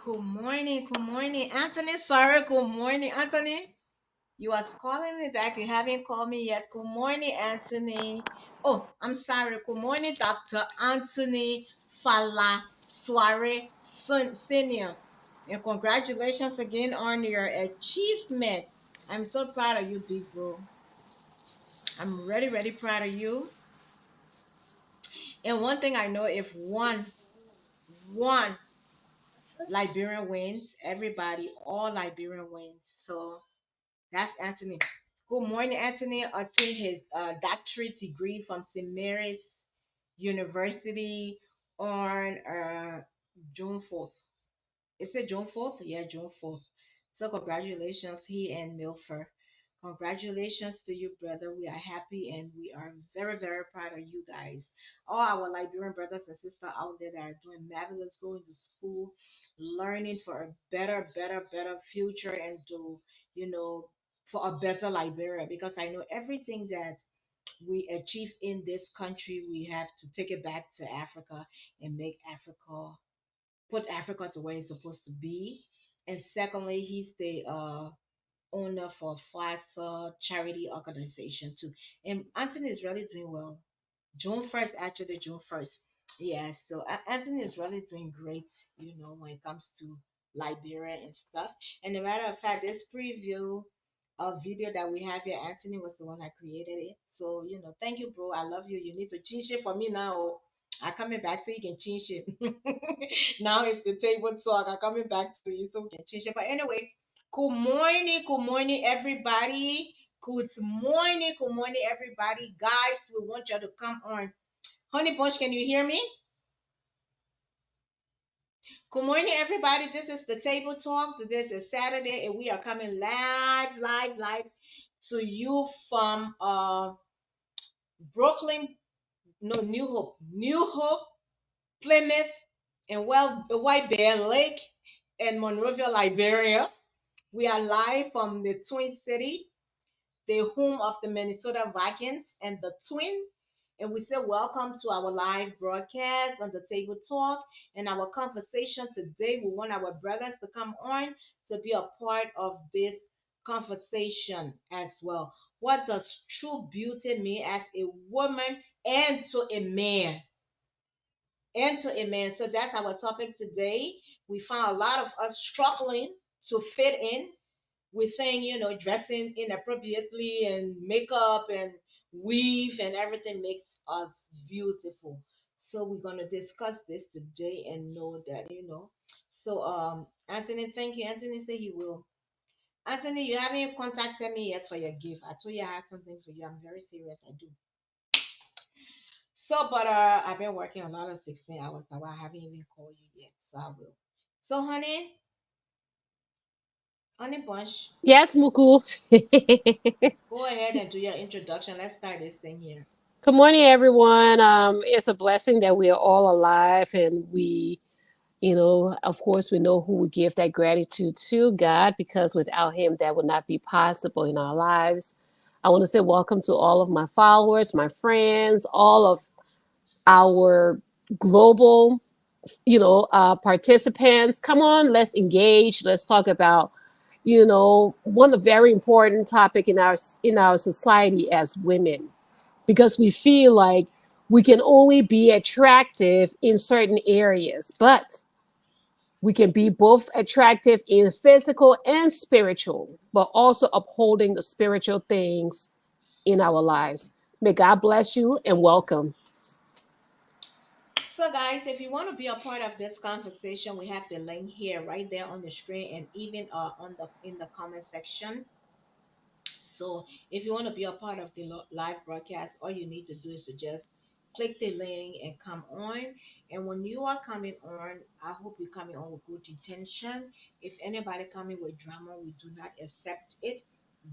Good morning, Anthony. Sorry, good morning, Anthony. You was calling me back. You haven't called me yet. Good morning, Anthony. Oh, I'm sorry. Good morning, Dr. Anthony Fala Soare Senior. And congratulations again on your achievement. I'm so proud of you, big bro. I'm really proud of you. And one thing I know, if one Liberian wins, everybody, all Liberian wins. So that's Anthony. Good morning, Anthony. Obtained his doctorate degree from St. Mary's University on June 4th. Is it June 4th? Yeah, June 4th. So congratulations, he and Milfer. Congratulations to you, brother. We are happy and we are very proud of you guys. All our Liberian brothers and sisters out there that are doing marvelous, going to school, learning for a better future and to, you know, for a better Liberia. Because I know everything that we achieve in this country, we have to take it back to Africa and make Africa put Africa to where it's supposed to be. And secondly, he's the owner for FASA charity organization too. And Anthony is really doing well. June 1st, actually, June 1st. Yeah, so Anthony is really doing great, when it comes to Liberia and stuff. And a matter of fact, this preview of video that we have here, Anthony was the one that created it. So, thank you, bro. I love you. You need to change it for me now. Oh. I coming back so you can change it. Now it's the table talk. I coming back to you so we can change it. But anyway, good morning, everybody. Good morning, everybody. Guys, we want you to come on. Honey Bunch, can you hear me? Good morning, everybody. This is the Table Talk. This is Saturday, and we are coming live to you from Brooklyn, no, New Hope, Plymouth, and White Bear Lake, and Monrovia, Liberia. We are live from the Twin City, the home of the Minnesota Vikings and the Twin. And we say welcome to our live broadcast on the Table Talk. And our conversation today, we want our brothers to come on to be a part of this conversation as well. What does true beauty mean as a woman and to a man? And to a man. So that's our topic today. We found a lot of us struggling to fit in. We think, dressing inappropriately and makeup and weave and everything makes us beautiful. So we're gonna discuss this today and know that. So Anthony, thank you. Anthony said he will. Anthony, you haven't contacted me yet for your gift. I told you I have something for you. I'm very serious. I do. So, but I've been working a lot of 16 hours now. I haven't even called you yet. So I will. So, honey bunch, Yes, Muku. go ahead and do your introduction. Let's start this thing here. Good morning, everyone. It's a blessing that we are all alive, and of course, we know who we give that gratitude to, God, because without Him, that would not be possible in our lives. I want to say welcome to all of my followers, my friends, all of our global, participants. Come on, let's engage. Let's talk about, one very important topic in our society as women, because we feel like we can only be attractive in certain areas, but we can be both attractive in physical and spiritual, but also upholding the spiritual things in our lives. May God bless you and welcome. So, guys, if you want to be a part of this conversation, we have the link here, right there on the screen, and even on the in the comment section. So, if you want to be a part of the live broadcast, all you need to do is to just click the link and come on. And when you are coming on, I hope you're coming on with good intention. If anybody coming with drama, we do not accept it.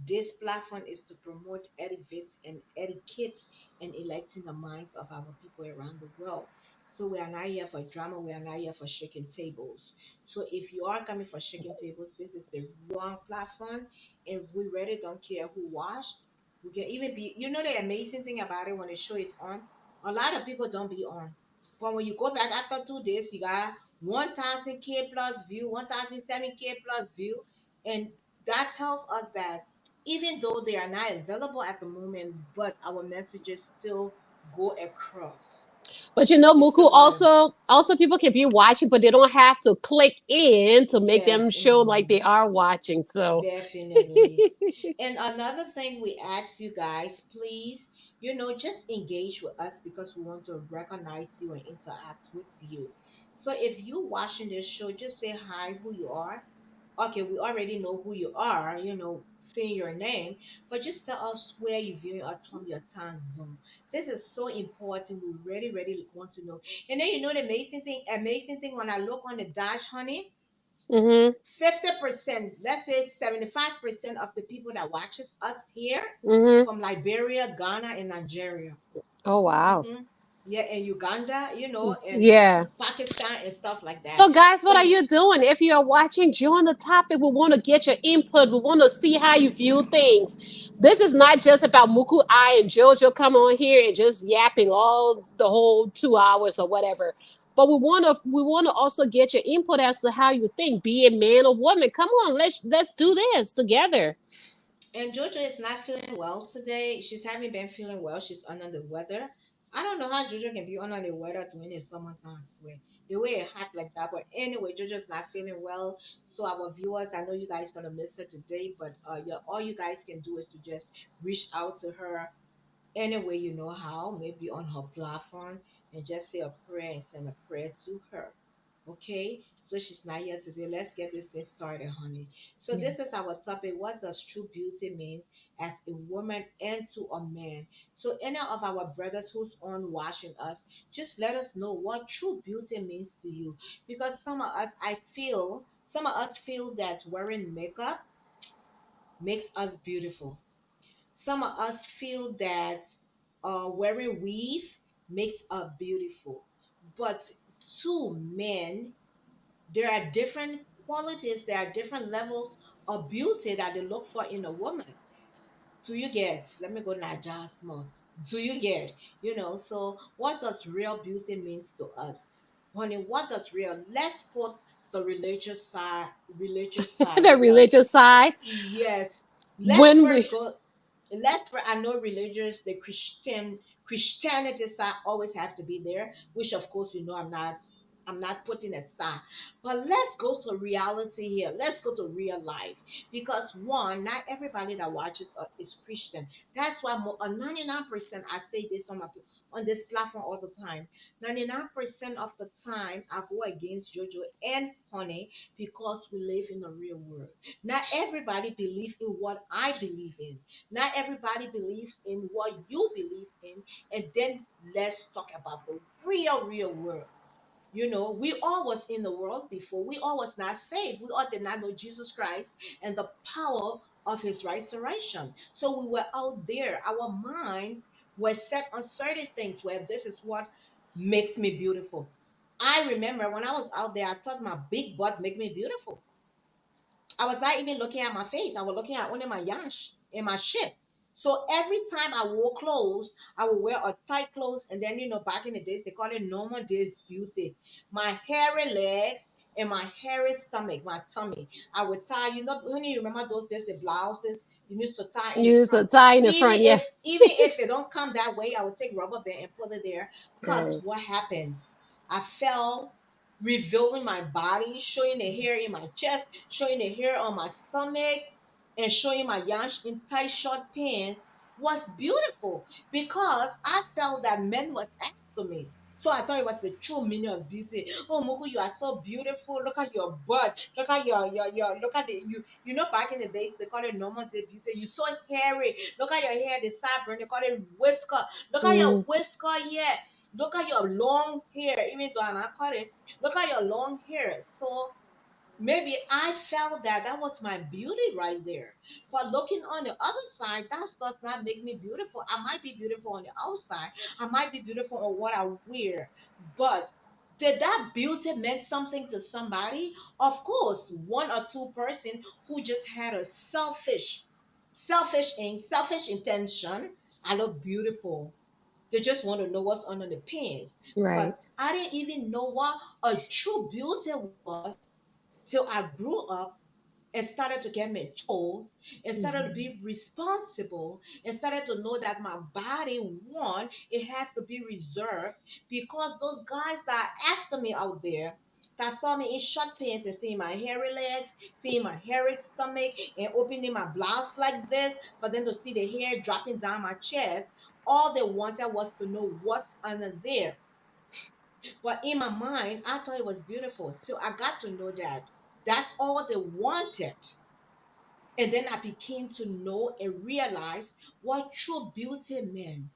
This platform is to promote, educate and electing the minds of our people around the world. So we are not here for drama. We are not here for shaking tables. So if you are coming for shaking tables, this is the wrong platform, and we really don't care who watch. We can even be. The amazing thing about it when the show is on, a lot of people don't be on. But when you go back after 2 days, you got 1,000K plus view, 1,007K plus view. And that tells us that even though they are not available at the moment, but our messages still go across. But you know, It's Muku still going. also people can be watching, but they don't have to click in to make them Yes, show like they are watching. So definitely. And another thing we ask you guys, please, just engage with us because we want to recognize you and interact with you. So if you watching this show, just say hi, who you are. Okay, we already know who you are, seeing your name, but just tell us where you're viewing us from, your time zone. This is so important. We really, really want to know. And then the amazing thing when I look on the dash, honey, mhm, 50%, let's say 75% of the people that watches us here mhm. from Liberia, Ghana, and Nigeria. Oh wow. hmm Yeah, and Uganda, and Yeah. Pakistan and stuff like that. So, guys, So what are you doing? If you are watching, join the topic. We want to get your input. We want to see how you view things. This is not just about Muku, I, and JoJo come on here and just yapping all the whole 2 hours or whatever. But we want to also get your input as to how you think, be it man or woman. Come on, let's do this together. And Jojo is not feeling well today. She's having been feeling well. She's under the weather. I don't know how Jojo can be under the weather during the summertime, I swear. The way it hot like that. But anyway, Jojo's not feeling well. So our viewers, I know you guys gonna miss her today, but yeah, all you guys can do is to just reach out to her any way you know how, maybe on her platform, and just say a prayer and send a prayer to her. Okay, so she's not here today. Let's get this thing started, honey. So this is Yes. our topic. What does true beauty means as a woman and to a man? So any of our brothers who's on watching us, just let us know what true beauty means to you. Because some of us feel that wearing makeup makes us beautiful. Some of us feel that wearing weave makes us beautiful. But to men, there are different qualities, there are different levels of beauty that they look for in a woman. Do you get? Let me go Naja small. Do you get? So what does real beauty means to us? Honey, what does real? Let's put the religious side The because religious side. yes, let's When first we go let's for I know religious, the Christianity side always have to be there, which of course I'm not putting aside. But let's go to reality here. Let's go to real life. Because one, not everybody that watches is Christian. That's why 99%, I say this on this platform all the time. 99% of the time I go against Jojo and Honey because we live in the real world. Not everybody believes in what I believe in. Not everybody believes in what you believe in. And then let's talk about the real world. We all was in the world before. We all was not saved. We all did not know Jesus Christ and the power of his resurrection. So we were out there. Our minds were set on certain things where this is what makes me beautiful. I remember when I was out there, I thought my big butt make me beautiful. I was not even looking at my face. I was looking at only my yansh and my shit. So every time I wore clothes, I would wear a tight clothes, and then back in the days they call it normal days beauty. My hairy legs and my hairy stomach, my tummy. I would tie. Honey, you remember those days the blouses you used to tie in the use a front. tie in the Even front, yeah. if even if it don't come that way, I would take rubber band and put it there. Cause Yes. what happens? I fell revealing my body, showing the hair in my chest, showing the hair on my stomach, and showing my yansh in tight short pants was beautiful because I felt that men was after me. So I thought it was the true meaning of beauty. Oh, Mugu, you are so beautiful. Look at your butt. Look at your look at the back in the days they call it normal day beauty. You so hairy. Look at your hair, the sideburn, they call it whisker. Look at your Mm. whisker, yeah. Look at your long hair, even though I'm not cut it. Look at your long hair. So maybe I felt that that was my beauty right there. But looking on the other side, that does not make me beautiful. I might be beautiful on the outside. I might be beautiful on what I wear. But did that beauty meant something to somebody? Of course, one or two person who just had a selfish intention. I look beautiful. They just want to know what's under the pants. Right. But I didn't even know what a true beauty was till I grew up and started to get mature and started to Mhm. be responsible and started to know that my body, one, it has to be reserved because those guys that are after me out there that saw me in short pants and seeing my hairy legs, seeing my hairy stomach, and opening my blouse like this for them to see the hair dropping down my chest, all they wanted was to know what's under there. But in my mind, I thought it was beautiful till I got to know that that's all they wanted. And then I began to know and realize what true beauty meant.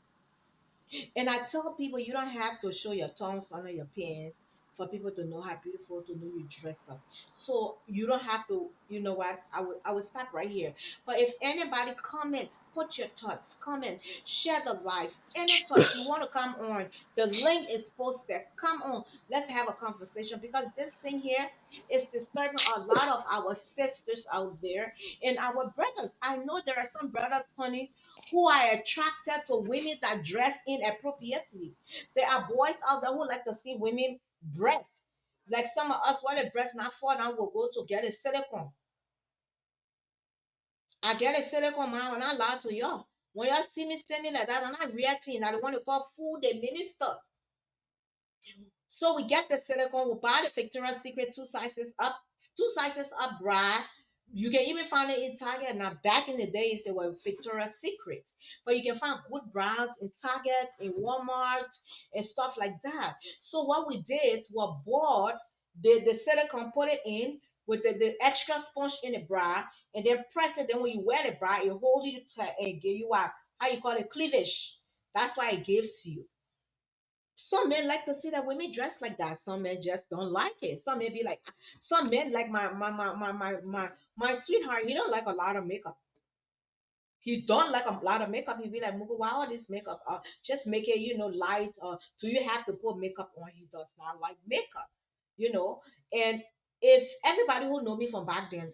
And I tell people you don't have to show your tongues under your pants for people to know how beautiful to know you dress up. So you don't have to, you know what? I would stop right here. But if anybody comment, put your thoughts, comment, share the life. Any thoughts you want to come on, the link is posted. Come on, let's have a conversation because this thing here is disturbing a lot of our sisters out there and our brothers. I know there are some brothers, honey, who are attracted to women that dress inappropriately. There are boys out there who like to see women breasts. Like some of us, when the breasts not fall down, will go to get a silicone. I get a silicone man when I lie to y'all. When y'all see me standing like that, I'm not reacting. I don't want to call fool the minister. So we get the silicone, we buy the Victoria's Secret two sizes up, bra. You can even find it in Target. Now, back in the days, it was Victoria's Secret, but you can find good bras in Target, in Walmart, and stuff like that. So what we did was bought the silicone, put it in with the extra sponge in the bra, and then press it. Then when you wear the bra, it hold you tight and give you a how you call it cleavage. That's why it gives you. Some men like to see that women dress like that. Some men just don't like it. Some men be like, some men like my sweetheart. He don't like a lot of makeup. He don't like a lot of makeup. He be like, Mugu, why all this makeup? Just make it, light. Do you have to put makeup on? He does not like makeup, you know. And if everybody who know me from back then,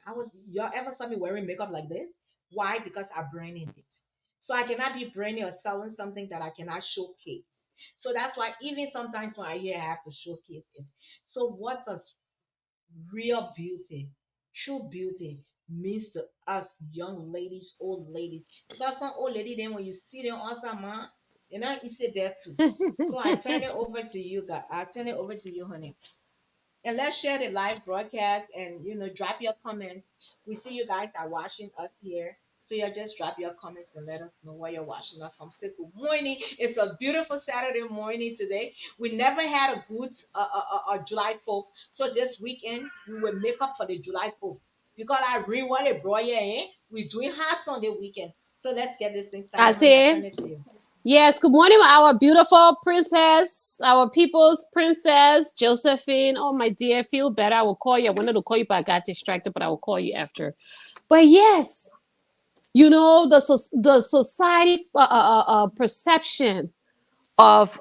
y'all ever saw me wearing makeup like this? Why? Because I branded it. So I cannot be branding or selling something that I cannot showcase. So that's why even sometimes when I hear I have to showcase it. So what does real beauty, true beauty means to us young ladies, old ladies. Because some old lady then when you see them outside, man, you sit there too. So I turn it over to you guys. I turn it over to you, honey. And let's share the live broadcast and drop your comments. We see you guys are watching us here. So you just drop your comments and let us know where you're watching us from. Say good morning. It's a beautiful Saturday morning today. We never had a good July 4th. So this weekend we will make up for the July 4th. Because I really want to bro here, eh? We're doing hearts on the weekend. So let's get this thing I started, honey. I see. turn it to you. Yes, good morning, our beautiful princess, our people's princess, Josephine. Oh, my dear, feel better. I will call you. I wanted to call you, but I got distracted, but I will call you after. But yes, the society perception of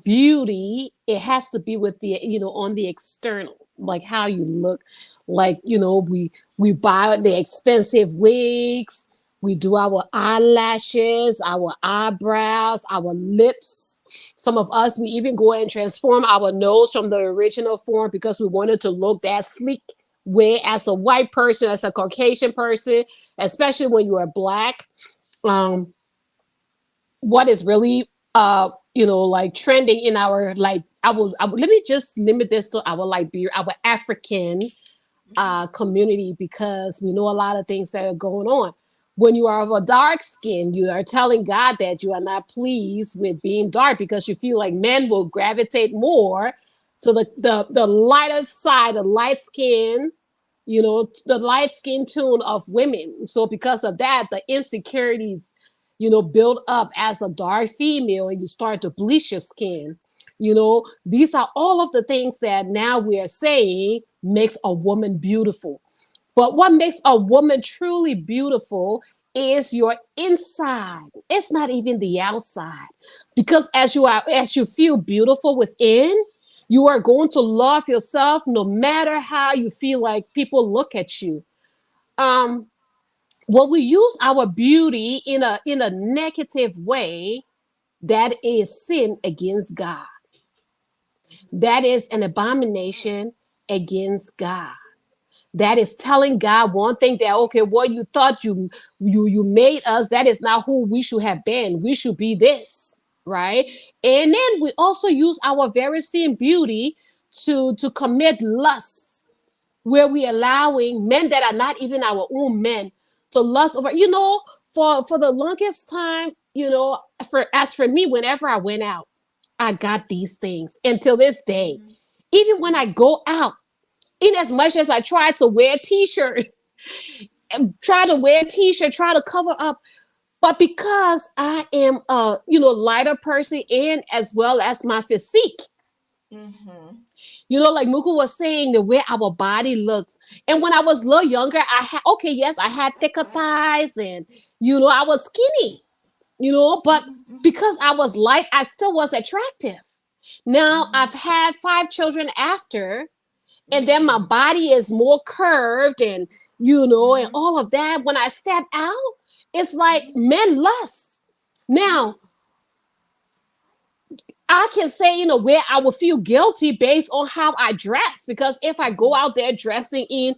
beauty, it has to be with the on the external, like how you look, like we buy the expensive wigs, we do our eyelashes, our eyebrows, our lips. Some of us, we even go and transform our nose from the original form because we wanted to look that sleek way as a white person, as a Caucasian person, especially when you are black. um what is really like trending in our, like, I will let me just limit this to our Liberia, our African Mhm. community, because we know a lot of things that are going on. When you are of a dark skin, you are telling God that you are not pleased with being dark because you feel like men will gravitate more to the lighter side, the light skin, the light skin tone of women. So because of that, the insecurities, build up as a dark female, and you start to bleach your skin. These are all of the things that now we are saying makes a woman beautiful. But what makes a woman truly beautiful is your inside. It's not even the outside. Because as you feel beautiful within, you are going to love yourself no matter how you feel like people look at you. Um, when we use our beauty in a negative way, that is sin against God. That is an abomination against God. That is telling God one thing, that okay, what you thought you made us, that is not who we should have been. We should be this, right? And then we also use our very same beauty to commit lusts, where we allowing men that are not even our own men to lust over. For the longest time, for as for me, whenever I went out, I got these things until this day. Mhm. Even when I Mhm. go out, in as much as I try to wear a t-shirt, try to cover up, but because I am a lighter person, and as well as my physique, Mhm. like Muku was saying, the way our body looks. And when I was a little younger, I had, okay, yes, I had thicker thighs, and I was skinny, but Mhm. Mhm. because I was light, I still was attractive. Now I've Mhm. had 5 children after, and then my Mhm. body is more curved, and and Mhm. all of that. When I step out, it's like Mhm. men lust. Now Mhm. I can say, where I would feel guilty based on how I dress, because if I go Mhm. out there dressing in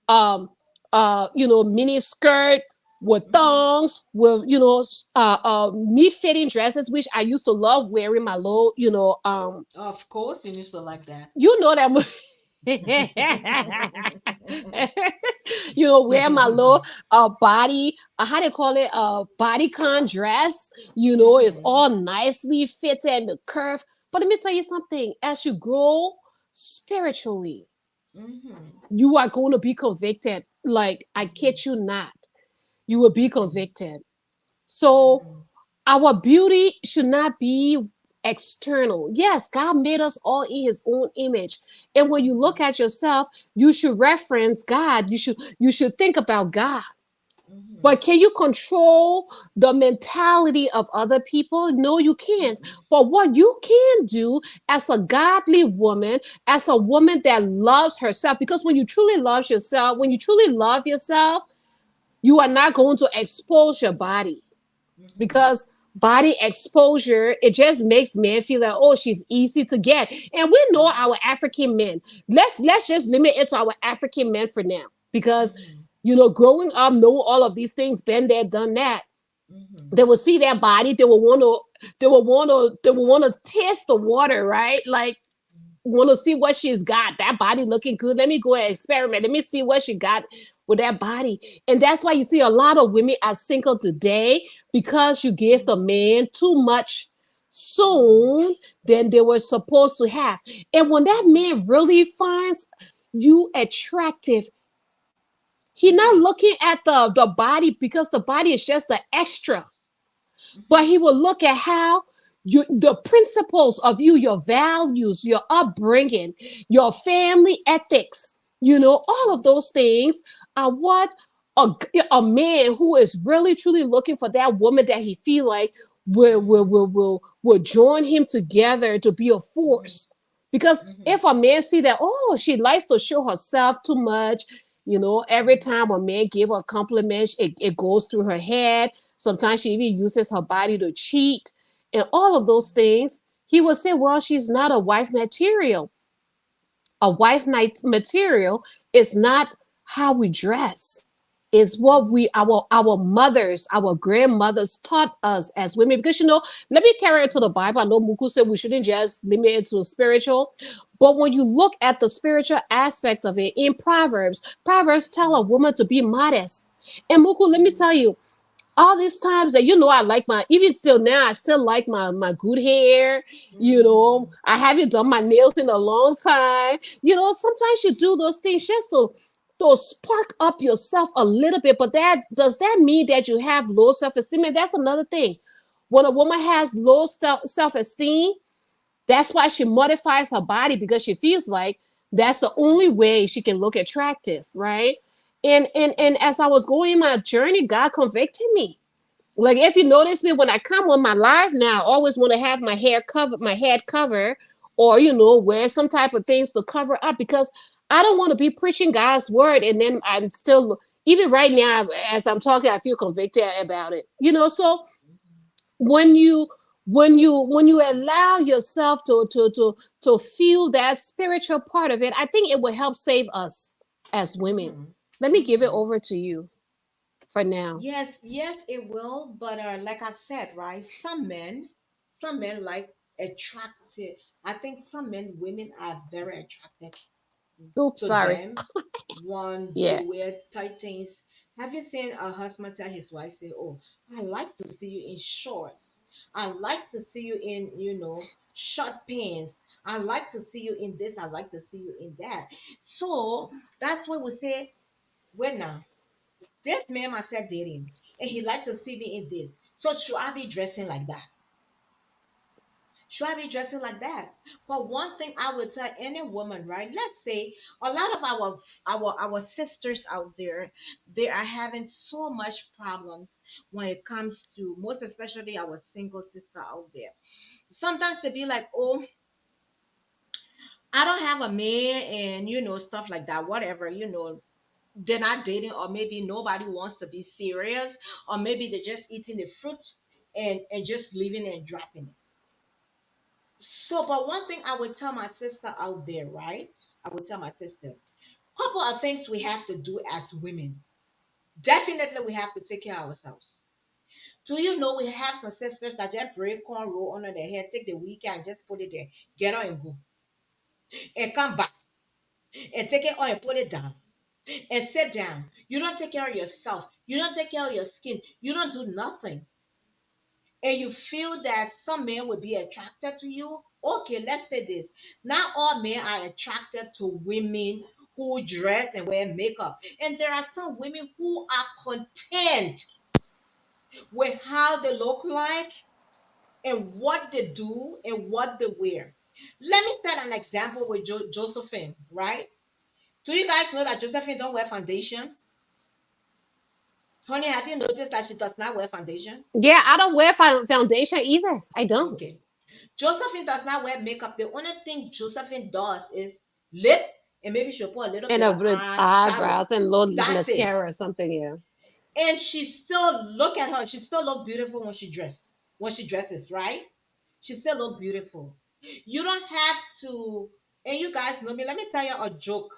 um mini skirt with Mhm. thongs, with neat fitting dresses, which I used to love wearing my low, Of course, you need to like that. that wear my little body, how they call it, bodycon dress, it's Mhm. all nicely fitted and the curve. But let me tell you something, as you grow spiritually, Mhm. you are going to be convicted. Like, I kid you not, you will be Mhm. convicted. So Mhm. our beauty should not be external. Yes, God made us all in his own image. And when you look Mhm. at yourself, you should reference God. You should think about God. Mhm. But can you control the mentality of other people? No, you can't. Mhm. But what you can do, as a godly woman, as a woman that loves herself, because when you truly love yourself, you are not going to expose your body, Mhm. because body exposure, it just makes men feel like, oh, she's easy to get. And we know our African men. Let's just limit it to our African men for now, because Mhm. growing up, knowing all of these things, been there, done that, Mhm. they will see their body, they will want to taste the water, right? Like, want to see what she's got. That body looking good. Let me go and experiment. Let me see what she got with that body. And that's why you see a lot of women are single today, because you gave the Mhm. man too much Mhm. soon than they were supposed to have. And when that Mhm. man really finds you attractive, he not Mhm. looking at the body, because the body is just the extra, but Mhm. he will look at how the principles of you, your values, your upbringing, your family ethics, all of those things are what a man who is really truly looking for that woman that he feel like Mhm. will join him together to be a Mhm. force. Because Mhm. if a man see that, oh, she likes to show herself too much, every Mhm. time a man give her compliments, it goes through her head. Sometimes she even uses her body to cheat and all of those things. He would say, well, she's not a wife material. A wife material is not how we dress. It's what Mhm. our mothers, our grandmothers taught us as women. Because let me carry it to the Bible. I know Muku said we shouldn't just limit it to spiritual. But when you look at the spiritual aspect of it in Proverbs tell a woman to be modest. And Muku, let me Mhm. tell you, all these times that I like my, even still now, I still like my good hair. Mhm. I haven't done my nails in a long time. Sometimes you do those things just to spark up yourself a little bit. But that does that mean that you have low self-esteem? And that's another thing. When a woman has low self-esteem, that's why she modifies her body, because she feels like that's the only way she can look attractive, right? And as I was going my journey, God convicted me. Like, if you notice me when I come on my live now, I always want to have my head covered, or wear some type of things to cover up, because I don't want to be preaching God's word and then I'm still, even right now as I'm talking, I feel convicted about it. So when you when you allow yourself to feel that spiritual part of it, I think it will help save us as women. Mhm. Let me give it Mhm. over to you for now. Yes, yes, it will. But like I said, right? Some men like attracted. I think some men, women are very attracted Oops, to sorry. them. One, they Yeah. wear tight things. Have you seen a husband tell his wife, say, "Oh, I like to see you in shorts. I like to see you in, short pants. I like to see you in this. I like to see you in that." So that's why we say, "Well, now this man must have dating, and he like to see me in this. So should I be dressing like that? Should I be dressing like that?" But one thing I would tell any woman, right? Let's say a lot of our sisters out there, they are having so much problems when it comes to, most especially our single sister out there. Sometimes they be like, "Oh, I don't have a man," and stuff like that. Whatever, they're not dating, or maybe nobody wants to be serious, or maybe they're just eating the fruit and just leaving and dropping it. So, but one thing I would tell my sister out there, right? I would tell my sister, couple of things we have to do as women. Definitely, we have to take care of ourselves. Do you know we have some sisters that just break corn roll under their hair, take the weekend and just put it there, get on and go, and come back and take it on and put it down and sit down. You don't take care of yourself. You don't take care of your skin. You don't do nothing. And you feel that some men would be attracted to you. Okay, let's say this. Not all men are attracted to women who dress and wear makeup. And there are some women who are content with how they look like and what they do and what they wear. Let me set an example with Josephine, right? Do you guys know that Josephine don't wear foundation? Honey, have you noticed that she does not wear foundation? Yeah, I don't wear foundation either. I don't. Okay. Josephine does not wear makeup. The only thing Josephine does is lip, and maybe she'll put a little And bit a of with eyeshadow. eyebrows and little That's it. mascara or something. Yeah. And she still look at her. She still look beautiful when she dresses, right? She still look beautiful. You don't have to. And you guys know me. Let me tell you a joke.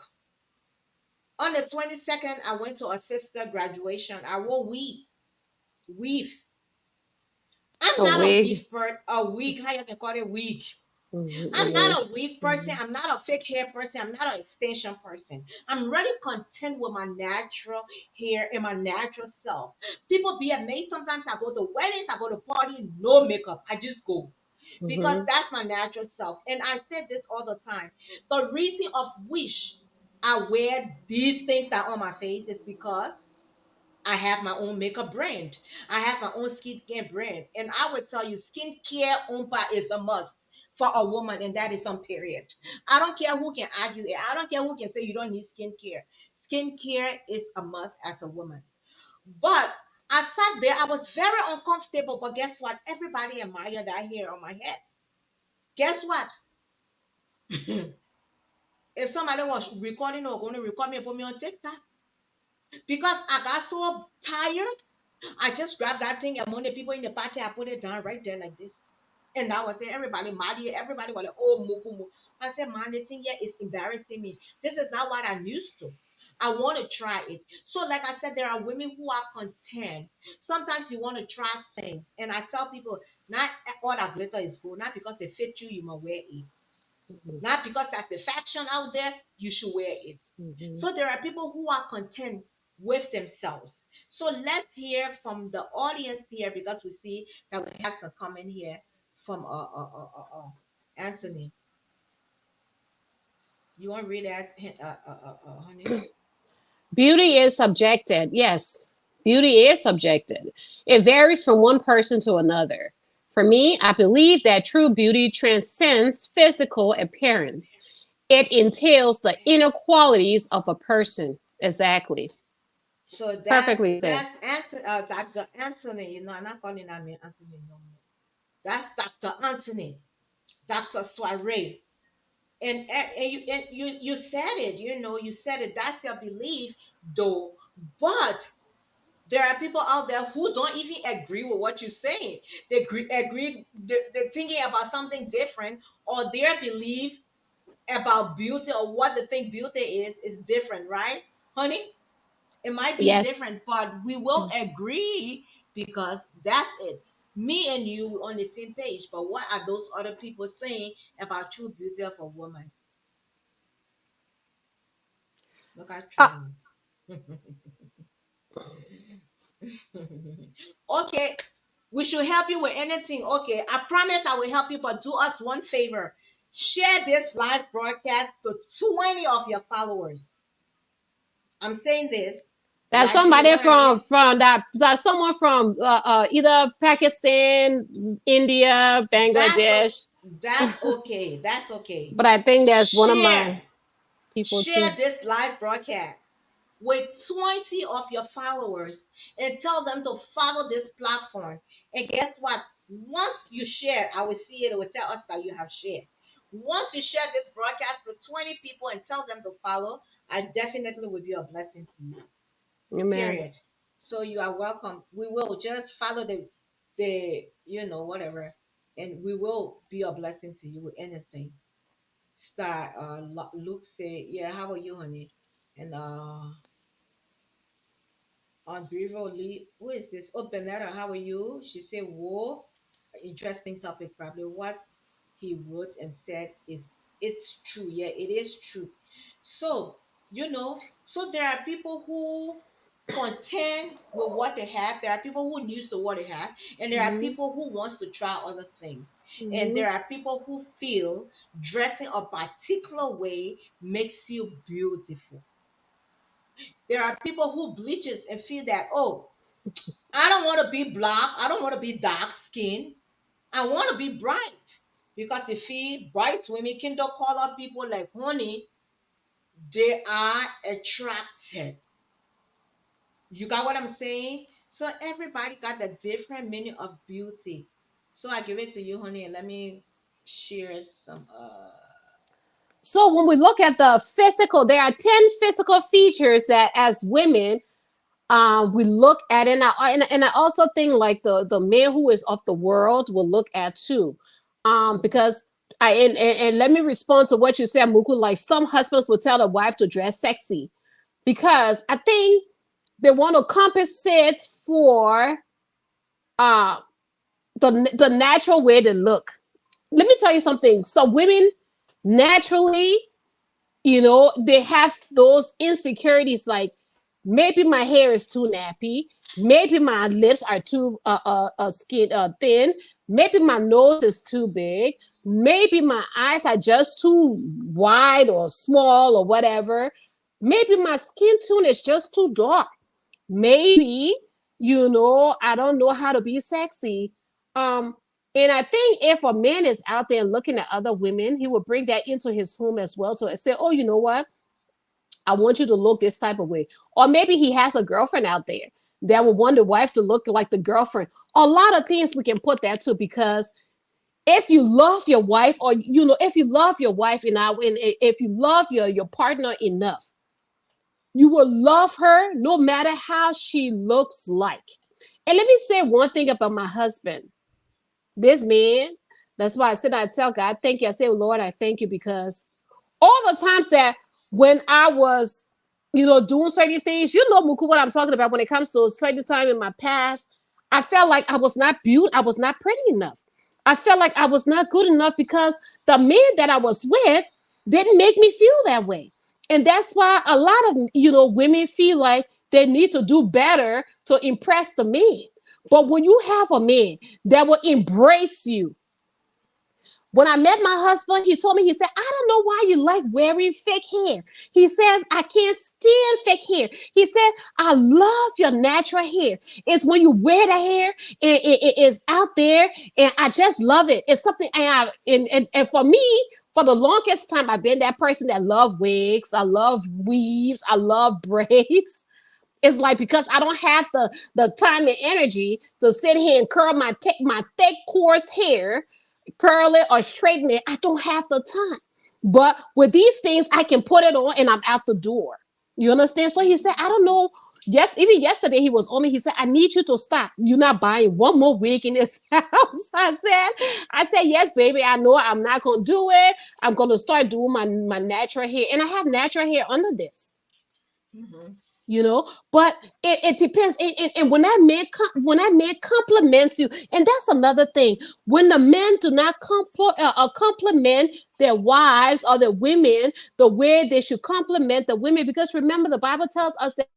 On the 22nd, I went to a sister graduation. I wore weave. I'm A not a wig. weave bird. A wig. How you can call it wig? Mhm, a I'm wig. not a wig person. Mhm. I'm not a fake hair person. I'm not an extension person. I'm really content with my natural hair and my natural self. People be amazed. Sometimes I go to weddings, I go to party, no makeup. I just go because Mhm. that's my natural self. And I say this all the time. The reason of which I wear these things that are on my face is because I have my own makeup brand. I have my own skincare brand. And I would tell you, skincare umpa is a must for a woman, and that is on period. I don't care who can argue it. I don't care who can say you don't need skincare. Skincare is a must as a woman. But I sat there, I was very uncomfortable. But guess what? Everybody admired that hair on my head. Guess what? If somebody was recording or going to record me and put me on TikTok, because I got so tired, I just grabbed that thing among the people in the party. I put it down right there like this. And I was saying, everybody, Madi, everybody was like, "Oh, Mukumu." I said, "Man, the thing here is embarrassing me. This is not what I'm used to. I want to try it." So, like I said, there are women who are content. Sometimes you want to try things. And I tell people, not all that glitter is gold. Not because it fits you, you must wear it. Mhm. Not because that's the fashion out there, you should wear it. Mhm. So there are people who are content with themselves. So let's hear from the audience here because we see that we have some comment here from Anthony. You want to read that, honey? Beauty is subjected. Yes, beauty is subjected. It varies from one person to another. For me, I believe that true beauty transcends physical appearance. It entails the inner qualities of a person. Exactly. So Perfectly said. that's Dr. Anthony. I'm not calling him Anthony no more. That's Dr. Anthony, Dr. Soiree. And you said it, you said it. That's your belief, though. But There are people out there who don't even agree with what you're saying. They they're thinking about something different, or their belief about beauty or what they think beauty is different, right, honey? It might be Yes. different, but we will agree because that's it. Me and you on the same page. But what are those other people saying about true beauty of a woman? Look at Uh, Trini. Okay, we should help you with anything. Okay, I promise I will help you, but do us one favor. Share this live broadcast to 20 of your followers. I'm saying this. That's Right, Julie? somebody What I mean? from that's someone from either Pakistan, India, That's o- Bangladesh. that's okay. That's okay. But I think that's one of Share. my people Share too. this live broadcast with 20 of your followers and tell them to follow this platform. And guess what? Once you share, I will see it. It will tell us that you have shared. Once you share this broadcast to 20 people and tell them to follow, I definitely will be a blessing to you. Amen. Period. So you are welcome. We will just follow the whatever, and we will be a blessing to you with anything. Star Luke say, yeah, how are you, honey? And on Beaver Lee, who is this? Oh, Benetta, how are you? She said, whoa, interesting topic. Probably what he wrote and said is it's true. Yeah, it is true. So, so there are people who content with what they have. There are people who needs to what they have, and there are Hmm. people who wants to try other things. And Hmm. there are people who feel dressing a particular way makes you beautiful. There are people who bleaches and feel that, oh, I don't want to be black. I don't want to be dark skinned. I want to be bright. Because you feel bright women, kindle color people like honey, they are attracted. You got what I'm saying? So everybody got the different meaning of beauty. So I give it to you, honey, and let me share some So when we look at the physical, there are 10 physical features that as women we look at, and I also think like the man who is of the world will look at too, because and let me respond to what you said, Muku. Like some husbands will tell the wife to dress sexy because I think they want to compensate for uh the natural way they look. Let me tell you something. Some women naturally, they have those insecurities like maybe my hair is too nappy, maybe my lips are too skin thin, maybe my nose is too big, maybe my eyes are just too wide or small or whatever, maybe my skin tone is just too dark, maybe I don't know how to be sexy. um and I think if a man is out there looking at other women, he will bring that into his home as well to say, oh, you know what, I want you to look this type of way. Or maybe he has a girlfriend out there that will want the wife to look like the girlfriend. A lot of things we can put that to, because if you love your wife, or if you love your wife and if you love your partner enough, you will love her no matter how she looks like. And let me say one thing about my husband. This man, that's why I said, I tell God, thank you. I say, Lord, I thank you, because all the times that when I was, doing certain things, Muku, what I'm talking about when it comes to a certain time in my past, I felt like I was not beautiful, I was not pretty enough. I felt like I was not good enough because the man that I was with didn't make me feel that way. And that's why a lot of, women feel like they need to do better to impress the man. But when you have a man that will embrace you, when I met my husband, he told me, he said, I don't know why you like wearing fake hair. He says, I can't stand fake hair. He said, I love your natural hair. It's when you wear the hair, it is out there, and I just love it. It's something, and for me, for the longest time, I've been that person that love wigs, I love weaves, I love braids. It's like, because I don't have the time and energy to sit here and curl my thick coarse hair, curl it or straighten it. I don't have the time. But with these things, I can put it on and I'm out the door. You understand? So he said, I don't know. Yes, even yesterday he was on me. He said, "I need you to stop. You're not buying one more wig in this house." I said, "Yes, baby. I know I'm not gonna do it. I'm gonna start doing my natural hair, and I have natural hair under this." Mm-hmm. But it depends, and when that man compliments you, and that's another thing. When the men do not compliment their wives or their women the way they should compliment the women, because remember the Bible tells us that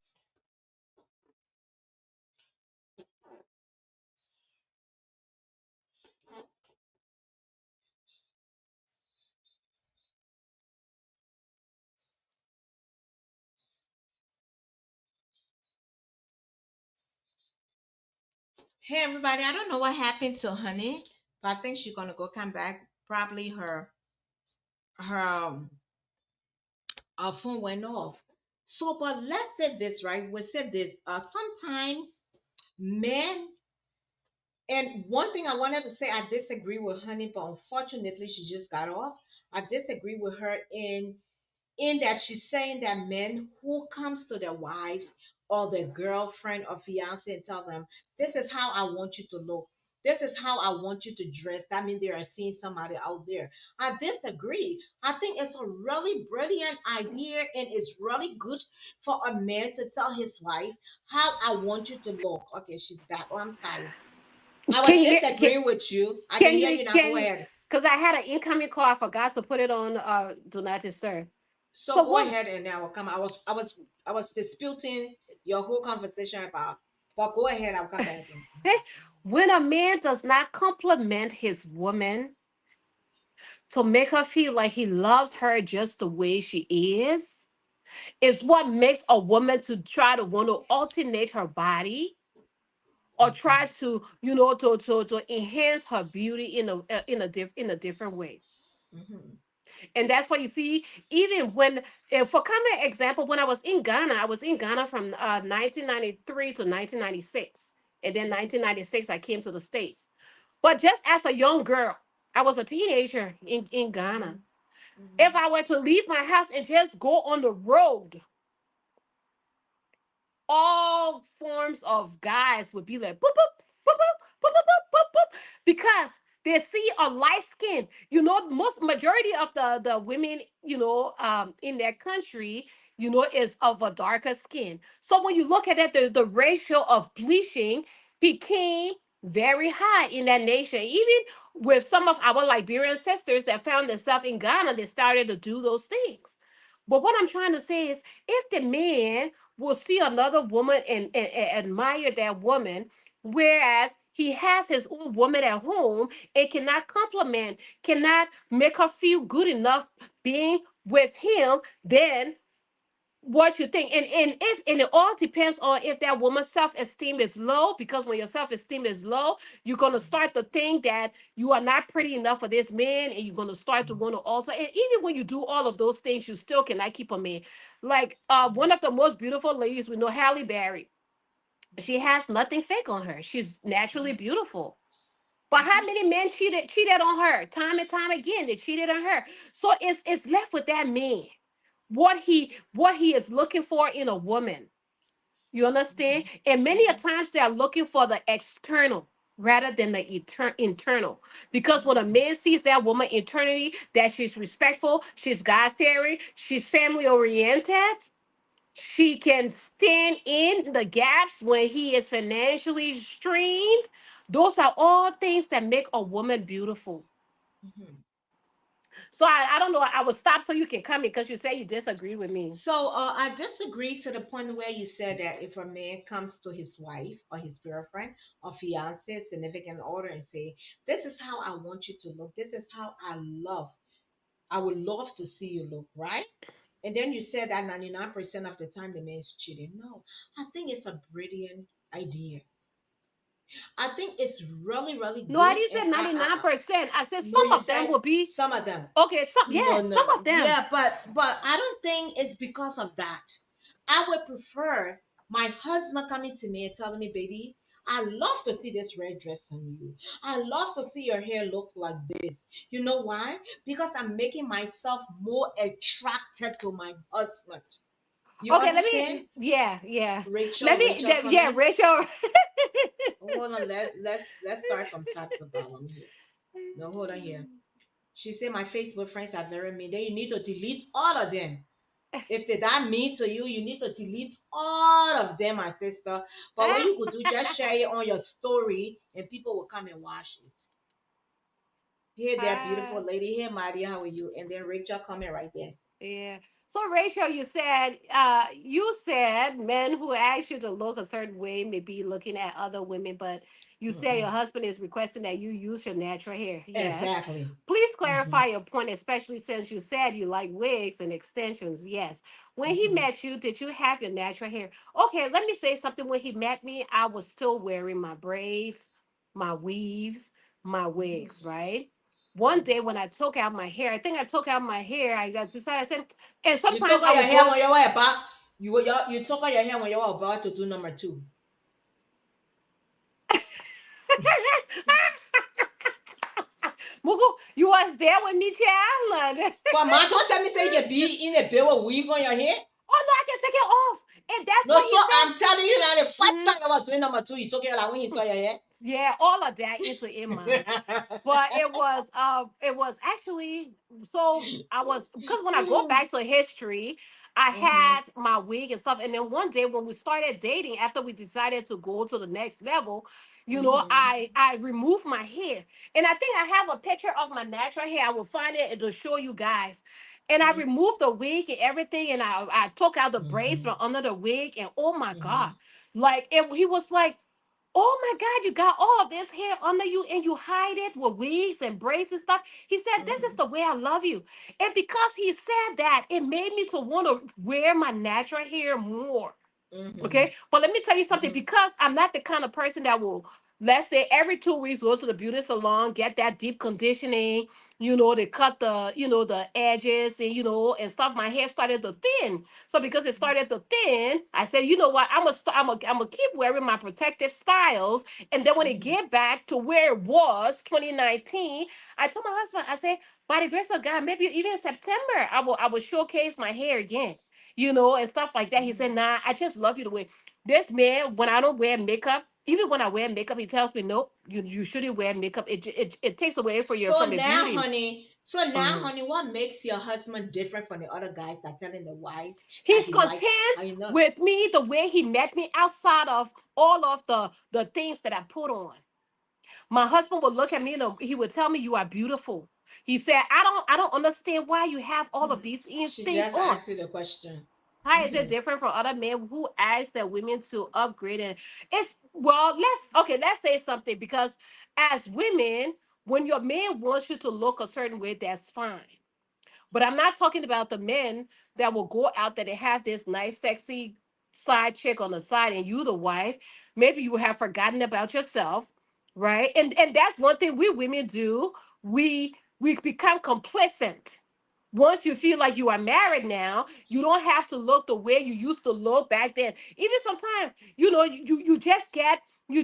Hey everybody, I don't know what happened to Honey, but I think she's gonna go come back. Probably her our phone went off. So, but let's say this, right? We said this. Sometimes men, and one thing I wanted to say, I disagree with Honey, but unfortunately, she just got off. I disagree with her in that she's saying that men who comes to their wives or their girlfriend or fiance and tell them, this is how I want you to look, this is how I want you to dress, that means they are seeing somebody out there. I disagree. I think it's a really brilliant idea and it's really good for a man to tell his wife how I want you to look. Okay, she's back. Oh, I'm sorry. I was can you can, disagreeing with you. I can can hear you you now. Go can ahead. because I had an incoming call. I forgot to put it on do not disturb. So So go what ahead and I will come. I was disputing your whole conversation about, but go ahead, I'll come back in. when a man does not compliment his woman to make her feel like he loves her just the way she is what makes a woman to try to want to alternate her body or try to to enhance her beauty in a different way. Mm-hmm. And that's why you see, even when, for common example, when I was in Ghana from 1993 to 1996, and then 1996 I came to the States. But just as a young girl, I was a teenager in Ghana. Mm-hmm. If Mm-hmm. I were to leave my house and just go on the road, all forms of guys would be like boop boop boop boop boop boop boop boop boop, because they see a light skin. Most majority of the women, in their country, is of a darker skin. So when you look at it, the ratio of bleaching became very high in that nation. Even with some of our Liberian sisters that found themselves in Ghana, they started to do those things. But what I'm trying to say is, if the man will see another woman and admire that woman, whereas he has his own woman at home and cannot compliment, cannot make her feel good enough being with him, then what you think? And it all depends on if that woman's self-esteem is low, because when your self-esteem is low, you're gonna start to think that you are not pretty enough for this man, and you're gonna start to want to also, and even when you do all of those things, you still cannot keep a man. Like one of the most beautiful ladies we know, Halle Berry. She has nothing fake on her. She's naturally beautiful. But how many men cheated on her time and time again? They cheated on her. So it's left with that man, what he is looking for in a woman. You understand? And many a Mm-hmm. times they are looking for the external rather than the internal. Because when a man sees that woman internally, that she's respectful, she's God fearing, she's family oriented, she can stand in the gaps when he is financially strained. Those are all things that make a woman beautiful. Mm-hmm. So I don't know. I will stop so you can come in, because you say you disagree with me. So I disagree to the point where you said that if a man comes to his wife or his girlfriend or fiance, significant other, and say, "This is how I want you to look. This is how I would love to see you look," right? And then you said that 99% of the time the man's cheating. No, I think it's a brilliant idea. I think it's really, really No, I good. didn't say And 99%. I said no, some you of them said will be some of them. okay. Some, No, yes, no, some no. of them. Yeah, but I don't think it's because of that. I would prefer my husband coming to me and telling me, "Baby, I love to see this red dress on you. I love to see your hair look like this." You know why? Because I'm making myself more attracted to my husband. You Okay, let understand? me. Yeah, yeah. Rachel, Let me. Rachel, come Yeah, in. Rachel. Hold on. Let's start from top to bottom here. No, hold on here. She said my Facebook friends are very mean. Then you need to delete all of them. If they that mean to you, you need to delete all of them, my sister. But what you could do, just share it on your story, and people will come and watch it. Hey there, beautiful lady. Hey Maria, how are you? And then Rachel coming right there. Yeah. So Rachel, you said men who ask you to look a certain way may be looking at other women, but you say your Mm-mm. husband is requesting that you use your natural hair. Yes. Exactly. Please Mm-hmm. clarify your point, especially since you said you like wigs and extensions. Yes. When he Mm-hmm. met you, did you have your natural hair? Okay, let me say something. When he met me, I was still wearing my braids, my weaves, my wigs, Mm-hmm. right? One day when I took out my hair, I think I took out my hair. I just decided, I said, and You sometimes took I out your would hair go. when you were about you took out your hair when you were about to do number two. Mugu, you was there with me, child. But man, don't tell me say you be in a bed with wig on your head. Oh no, I can take it off. And that's No, what so he I'm telling you now, the said. first time you was doing number two, you took it out when you saw your hair. Yeah, all of that into in mom. But it was actually, so I was, because when I go back to history, I Mm-hmm. had my wig and stuff. And then one day when we started dating, after we decided to go to the next level, Mm-hmm. I removed my hair. And I think I have a picture of my natural hair. I will find it and to show you guys. And I removed the wig and everything, and I took out the braids Mm-hmm. from under the wig, and oh my God. Mm-hmm. Like he was like, oh my God, you got all of this hair under you and you hide it with wigs and braids and stuff. He said, this is Mm-hmm. the way I love you. And because he said that, it made me to want to wear my natural hair more. Mm-hmm. Okay. But let me tell you something, Mm-hmm. because I'm not the kind of person that will, let's say, every 2 weeks go to the beauty salon, get that deep conditioning, they cut the edges and, and stuff. My hair started to thin. So because it started to thin, I said, you know what? I'm gonna keep wearing my protective styles. And then when it Mm-hmm. get back to where it was 2019, I told my husband, I said, by the grace of God, maybe even in September, I will showcase my hair again, and stuff like that. He said, Mm-hmm. nah, I just love you the way. This man, when I don't wear makeup, even when I wear makeup, he tells me, nope, you shouldn't wear makeup. It takes away from your beauty. So now, Mhm. honey, what makes your husband different from the other guys that telling the wives that He's he like, content you know? with me the way he met me outside of all of the things that I put on. My husband would look at me and he would tell me, you are beautiful. He said, I don't understand why you have all of these She things just on. asked you the question. How is it Mm-hmm. different from other men who ask their women to upgrade? And it's, well, let's say something, because as women, when your man wants you to look a certain way, that's fine. But I'm not talking about the men that will go out there, they have this nice, sexy side chick on the side, and you, the wife, maybe you have forgotten about yourself, right? And that's one thing we women do. We become complacent. Once you feel like you are married now, you don't have to look the way you used to look back then. Even sometimes, you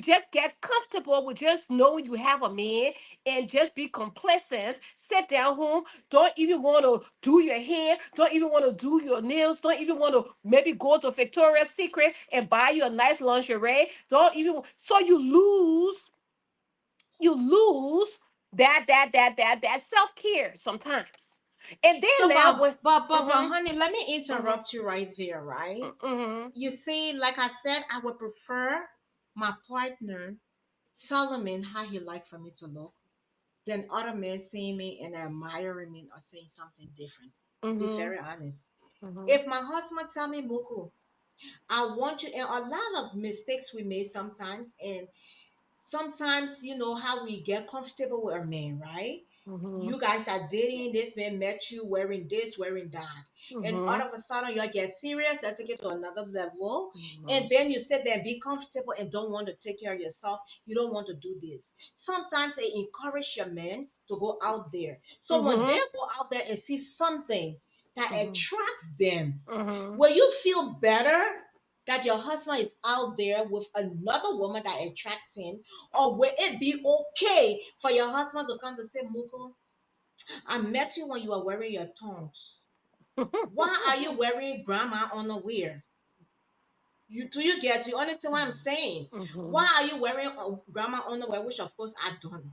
just get comfortable with just knowing you have a man, and just be complacent. Sit down home. Don't even want to do your hair. Don't even want to do your nails. Don't even want to maybe go to Victoria's Secret and buy you a nice lingerie. Don't even. So you lose that self care sometimes. And then So, now when. Mhm. honey, let me Mhm. interrupt you right there, right? Mhm. You see, like I said, I would prefer my partner telling me how he like for me to look than other men seeing me and admiring me or saying something different. To be Mhm. very honest, Mhm. if my husband tell me, Muku, I want you, and a lot of mistakes we make sometimes, and sometimes you know how we get comfortable with a man, right? Mhm. You guys are dating, this man met you wearing this, wearing that, and all Mhm. of a sudden you get serious and take it to another level, and Mhm. then you sit there and be comfortable and don't want to take care of yourself. You don't want to do this. Sometimes they encourage your men to go out there. So when they Mhm. go out there and see something that Mhm. attracts them, Mhm. will you feel better that your husband is out there with another woman that attracts him? Or will it be okay for your husband to come to say, Muko, I met you when you were wearing your tongs. Why are you wearing grandma underwear? You understand what I'm saying? Mhm. Why are you wearing grandma underwear? Which of course I don't.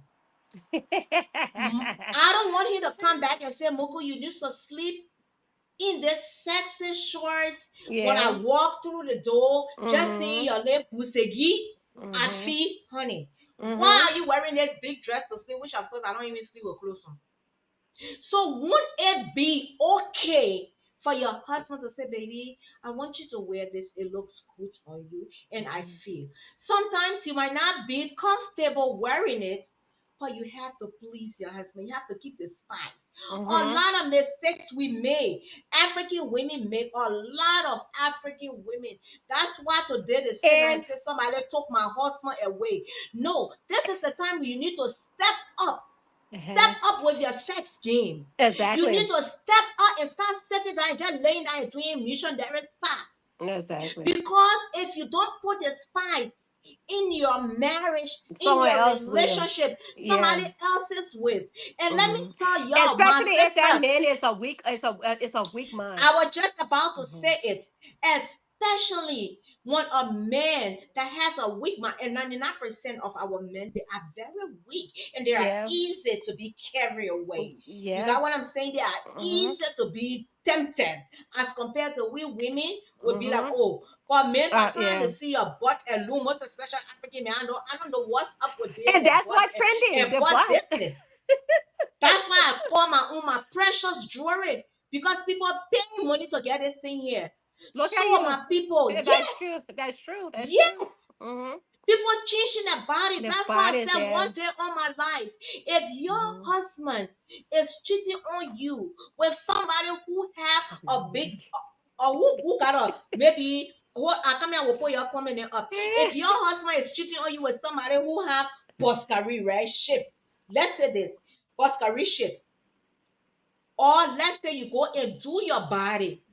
I don't want him to come back and say, Moko, you used to sleep in this sexy shorts when I Yeah. walk through the door, just seeing Mhm. your little busegi. I Mhm. feel, honey, why Mhm. are you wearing this big dress to sleep? Which of course I don't even sleep with clothes on. So would it be okay for your husband to say, baby, I want you to wear this. It looks good on you. And I feel sometimes you might not be comfortable wearing it, but you have to please your husband. You have to keep the spice. A Mhm. lot of mistakes we make. African women make a lot of African women. That's why today they sit down and And say, somebody took my husband away. No, this is the time you need to step up. Step uh up with your sex game. You exactly. need to step up and start sitting down and just laying down and doing missionary stuff. Exactly. Because if you don't put the spice in your marriage, in Someone your else will. relationship, Yeah. somebody else is with. And let me Mhm. tell y'all, my Especially if that sisters, man is a weak, it's a weak mind. I was just about to Mhm. say it, especially when a man that has a weak mind, and 99% of our men, they are very weak and they are Yeah. easy to be carried away. You Yeah. got what I'm saying? They are Mhm. easy to be tempted as compared to we women would be like, Mhm. oh, but men, by the time they Yeah. see your butt alone, most especially African men, I don't know what's up with them And and that's butt what trending and the butt butt. business. That's why I call my own my precious jewelry because people pay money to get this thing here. Look at So you. my people, That's true. yes, That's true. That's true. yes. Mhm. People changing their body. The That's why I bodies said one there. day all my life, if your Mhm. husband is cheating on you with somebody who have a big or who got a maybe who I come here will put your comment up. If your husband is cheating on you with somebody who have Boscari, right? Shape. Let's say this. Boscari shape. Or let's say you go and do your body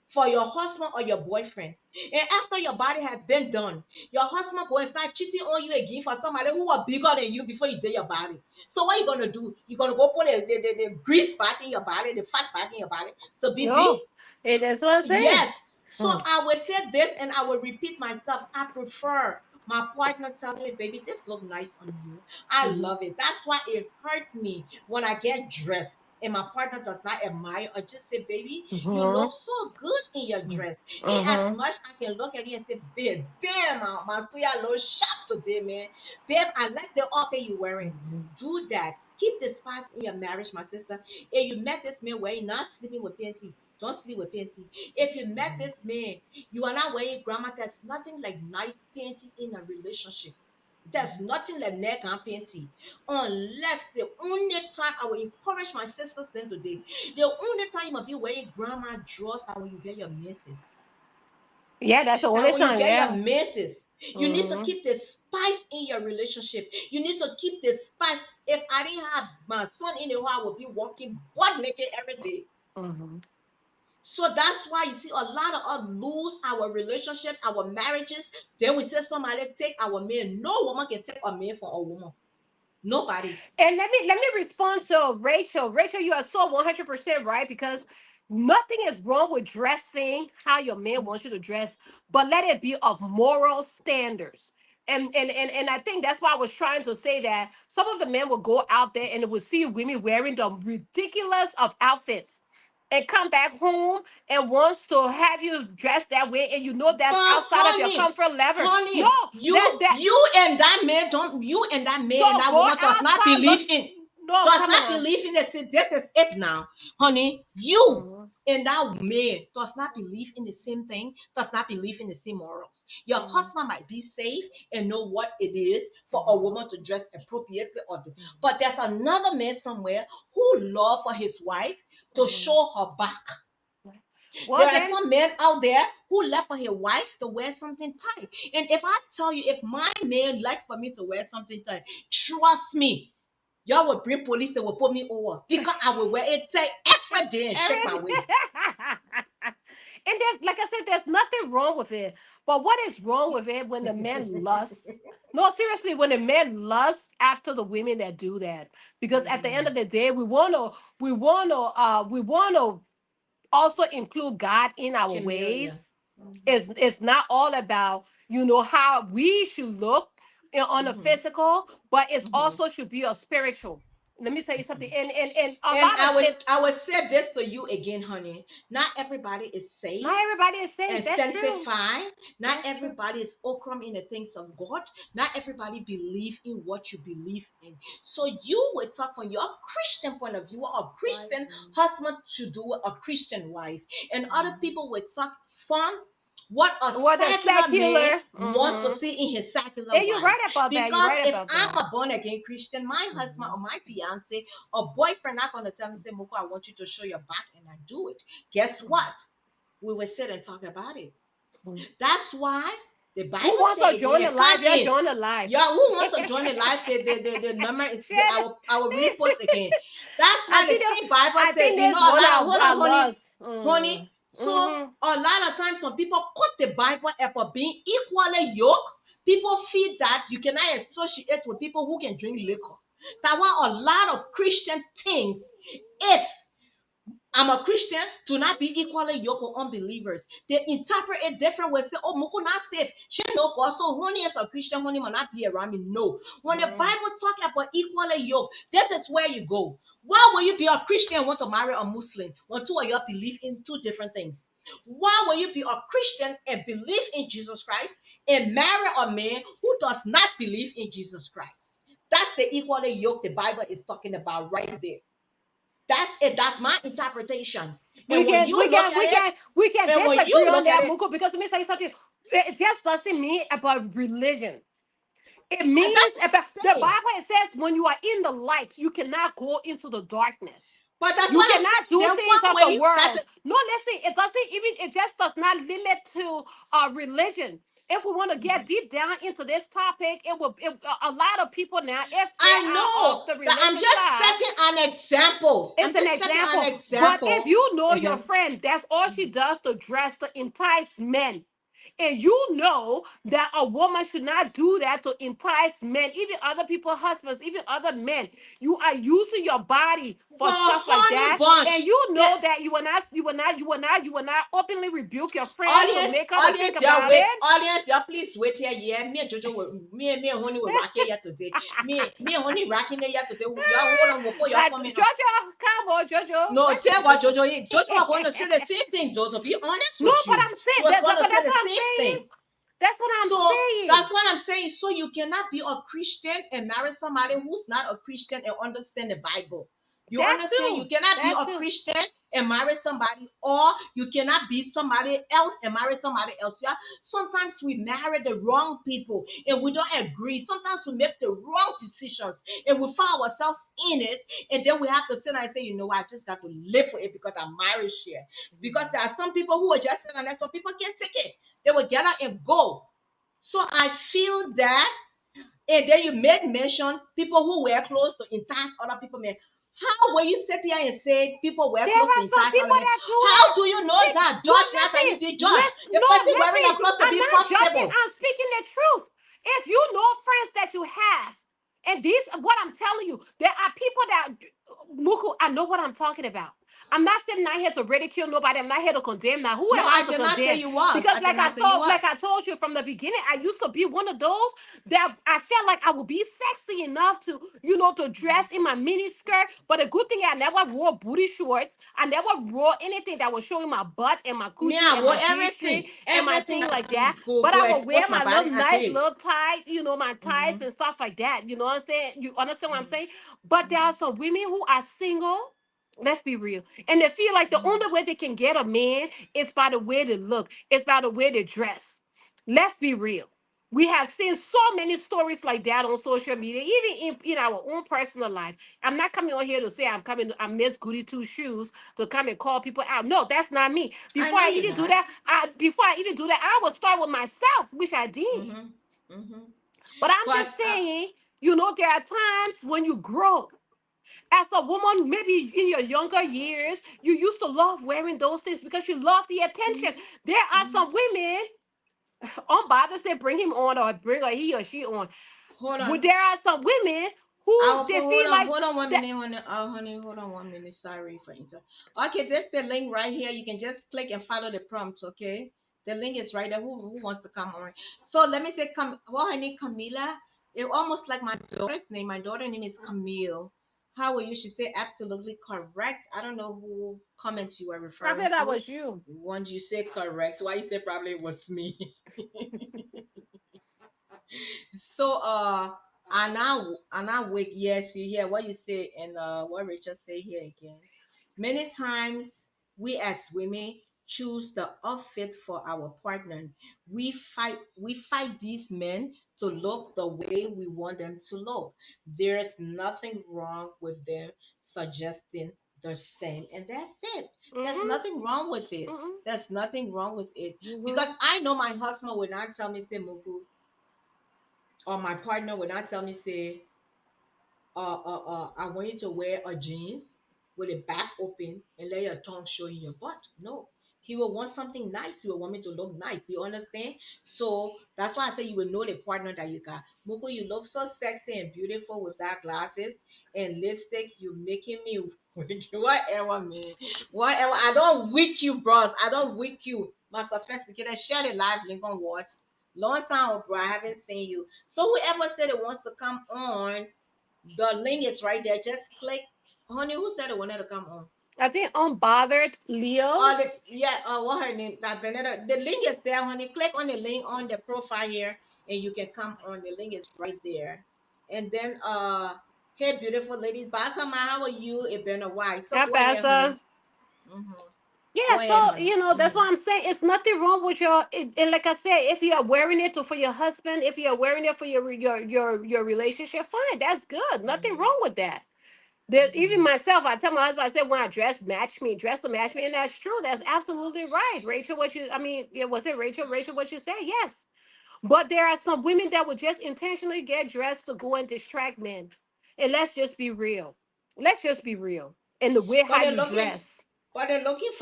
for your husband or your boyfriend. And after your body has been done, your husband go and start cheating on you again for somebody who are bigger than you before you did your body. So what you gonna do? You're gonna go put the grease back in your body, the fat back in your body to be big? No, it is what I'm saying. Yes. So Mm. I will say this and I will repeat myself. I prefer my partner telling me, baby, this look nice on you. I Mhm. love it. That's why it hurt me when I get dressed and my partner does not admire or just say, baby, you look Mhm. so good in your dress. And as Mhm. much I can look at you and say, babe, damn, my suya look sharp today, man. Babe, I like the outfit you wearing. Mhm. Do that. Keep the spice in your marriage, my sister. If you met this man where you're not sleeping with PNT, don't sleep with PNT. If you met this man, you are not wearing grandma. There's nothing like night painting in a relationship. There's nothing like neck and painting. Unless the only time I will encourage my sisters then today, the only time you might be wearing grandma drawers are when you get your menses. Yeah, that's the That only when you time. get your Yeah. menses, you need to Mhm. keep the spice in your relationship. You need to keep the spice. If I didn't have my son in the home, I would be walking butt naked every day. Mhm. So that's why you see a lot of us lose our relationship, our marriages. Then we say somebody take our man. No woman can take a man for a woman. Nobody. And let me respond to Rachel. Rachel, you are so 100% right because nothing is wrong with dressing how your man wants you to dress, but let it be of moral standards. And I think that's why I was trying to say that some of the men will go out there and will see women wearing the ridiculous of outfits and come back home and wants to have you dressed that way and you know But that's outside of your honey, comfort level. No, honey, that you and that man don't you and that man and so that go woman does not outside look. believe in No, does come not on. believe in it. See, this is it now, honey. You Mhm. and that man does not believe in the same thing, does not believe in the same morals. Your Mhm. husband might be safe and know what it is for a Mhm. woman to dress appropriately or do. But there's another man somewhere who love for his wife to Mhm. show her back. Well There are then, some men out there who left for his wife to wear something tight. And if I tell you, if my man like for me to wear something tight, trust me, y'all will bring police and will put me over because I will wear it tight every day and shake my Erin. weight. And there's like I said, there's nothing wrong with it. But what is wrong with it when the men lust? No, seriously, when the men lust after the women that do that, because at the end Mhm. of the day, we wanna also include God in our Chameleon. ways. Mm-hmm. It's not all about, how we should look on a Mm-hmm. physical, but it's Mm-hmm. also should be a spiritual. Let me tell you something. And a And lot of I would it, I would say this to you again, honey. Not everybody is not saved everybody is and saved. That's true. sanctified. Not That's true. everybody is okram in the things of God. Not everybody believe in what you believe in. So you will talk from your Christian point of view, a Right. Christian husband should do a Christian wife. And other Mhm. people will talk from what a What a secular man secular. wants to Mm-hmm. see in his secular And you're wife. right about that. You're Because right if about I'm that. a born again Christian, my husband or Mhm. my fiance or boyfriend not gonna tell me, say, Moko, I want you to show your back, and I do it. Guess Mhm. what? We will sit and talk about it. Mhm. That's why the Who Bible wants to say join the again, live? come Yeah, in. join the live. Yeah, who wants to join the life? The number is Share I will repost the- again. That's I why the think same Bible I said, think you know, there's a one lot of hold I on, honey, lost. honey. So Mm-hmm. a lot of times when people quote the Bible about being equally yoked, people feel that you cannot associate with people who can drink liquor. That why a lot of Christian things, if I'm a Christian, do not be equally yoked with unbelievers. They interpret it different ways. Say, oh, Moko not safe. She no God. So honey is a Christian, honey will not be around me. No. When the Mm-hmm. Bible talk about equally yoked, this is where you go. Why will you be a Christian and want to marry a Muslim when two of you believe in two different things? Why will you be a Christian and believe in Jesus Christ and marry a man who does not believe in Jesus Christ? That's the equally yoke the Bible is talking about right there. That's it. That's my interpretation. We When can you we look can at we it, can we can and when you disagree on look at that, it, Muko, because let me tell you something. It just doesn't mean about religion. It that's means what about I'm the saying. Bible. It says when you are in the light, you cannot go into the darkness. But that's You what I'm cannot saying. do Then things one of the way, that's world. it. No, listen, it doesn't even, it just does not limit to religion. If we want to get deep down into this topic, a lot of people now, if they I are off know the that I'm religious just side, setting an example. I'm it's an just setting an example. But if example. you know your Uh-huh. friend, that's all she does to dress to entice men. And you know that a woman should not do that to entice men, even other people's husbands, even other men. You are using your body for But stuff like honey that, and bunch, you the know that you will not openly rebuke your friend to audience, make her to audience, think yeah, about wait, it. audience, yeah, please wait here. Yeah, me and Jojo, me and honey were rocking here today. Me and honey rocking here today. Y'all hold on, we'll put your Like comment on. Jojo, come on, Jojo. No, What tell what Jojo? Jojo is. Jojo was going to say the same thing, Jojo. Be honest No, with but you. I'm She saying was that, going to but say that's the what I'm same saying. thing. That's what I'm So saying. that's what I'm saying. So you cannot be a Christian and marry somebody who's not a Christian and understand the Bible. You That understand? You too. cannot be That a too. Christian and marry somebody, or you cannot be somebody else and marry somebody else. Yeah. Sometimes we marry the wrong people and we don't agree. Sometimes we make the wrong decisions and we find ourselves in it, and then we have to sit and say, you know what, I just got to live with it because I'm married here. Because there are some people who are just sitting there, some people can't take it. They will get up and go. So I feel that, and then you made mention people who wear clothes to entice other people. Man, how will you sit here and say people wear There clothes to are some entice other people men? that do How that. do you know Stick. that? No, Judge me after you listen. be judged. Listen. The No, person wearing a listen. clothes to I'm be not judging. comfortable. I'm speaking the truth. If you know friends that you have, and these, what I'm telling you, there are people that, Muku, I know what I'm talking about. I'm not sitting out here to ridicule nobody. I'm not here to condemn. Now, who No, am I I to did not say condemn? you was. Because I did not say you like was. I told you from the beginning, I used to be one of those that I felt like I would be sexy enough to, to dress in my mini skirt. But the good thing, I never wore booty shorts. I never wore anything that was showing my butt and my Me, Gucci I and wore my G-string everything. and my Everything thing that like that. can go But go I would wear expose my my body, little I nice did. little tie, my ties Mm-hmm. and stuff like that. You know what I'm saying? You understand what I'm Mm-hmm. saying? But there are some women who are single. Let's be real. And they feel like the Mm-hmm. only way they can get a man is by the way they look, it's by the way they dress. Let's be real. We have seen so many stories like that on social media, even in our own personal life. I'm not coming on here to say I'm Miss Goody Two Shoes to come and call people out. No, that's not me. I Before know I you're even do not. that, I will start with myself, which I did. Mm-hmm. Mm-hmm. But I'm But just saying, there are times when you grow as a woman, maybe in your younger years, you used to love wearing those things because you love the mm-hmm. attention. There are Mm-hmm. some women, on Father's Day, bring him on or bring he or she on. Hold But on. there are some women I who will they put, feel like hold on one that. minute, honey. Honey, hold on one minute. Sorry for inter. Okay, this the link right here. You can just click and follow the prompt. Okay, the link is right there. Who wants to come on? So let me say, what her name, Camila. It almost like my daughter's name. My daughter's name is Camille. How will you? She say absolutely correct. I don't know who comments you are Probably referring that to. was you. Once you say correct, so why you say probably it was me? So Anna Wick, yes, you hear what you say and what Rachel say here again. Many times we as women choose the outfit for our partner. We fight these men to look the way we want them to look. There's nothing wrong with them suggesting the same, and that's it. There's Mm-mm, nothing wrong with it. mm-mm, There's nothing wrong with it. Because mm-hmm. I know my husband would not tell me, say, Mugu, or my partner would not tell me, say, I want you to wear a jeans with a back open and let your tongue show in your butt. No. He will want something nice. He will want me to look nice. You understand? So that's why I say you will know the partner that you got. Muko, you look so sexy and beautiful with that glasses and lipstick. You making me whatever, man. Whatever. I don't weak you, bros. I don't weak you. My sophisticated. Share the live link on what? Long time, bro. I haven't seen you. So whoever said it wants to come on, the link is right there. Just click. Honey, who said it wanted to come on? I think unbothered Leo. Yeah, what her name? That Benetta. The link is there, honey. Click on the link on the profile here, and you can come on. The link is right there. And then hey, beautiful ladies, Basama, how are you? It's been a while. So Yeah, go ahead, honey. Bassa. Mm-hmm. Yeah, Go ahead, so honey. that's Mm-hmm. what I'm saying. It's nothing wrong with your. And like I said, if you are wearing it for your husband, if you are wearing it for your relationship, fine, that's good. Nothing Mm-hmm. wrong with that. There, even Mm-hmm. myself, I tell my husband, I said, when I dress to match me, and that's true. That's absolutely right, Rachel. I mean, yeah, was it Rachel? Rachel, what you said? Yes. But there are some women that would just intentionally get dressed to go and distract men. And let's just be real. Let's just be real. And the way But how they're you looking, dress, for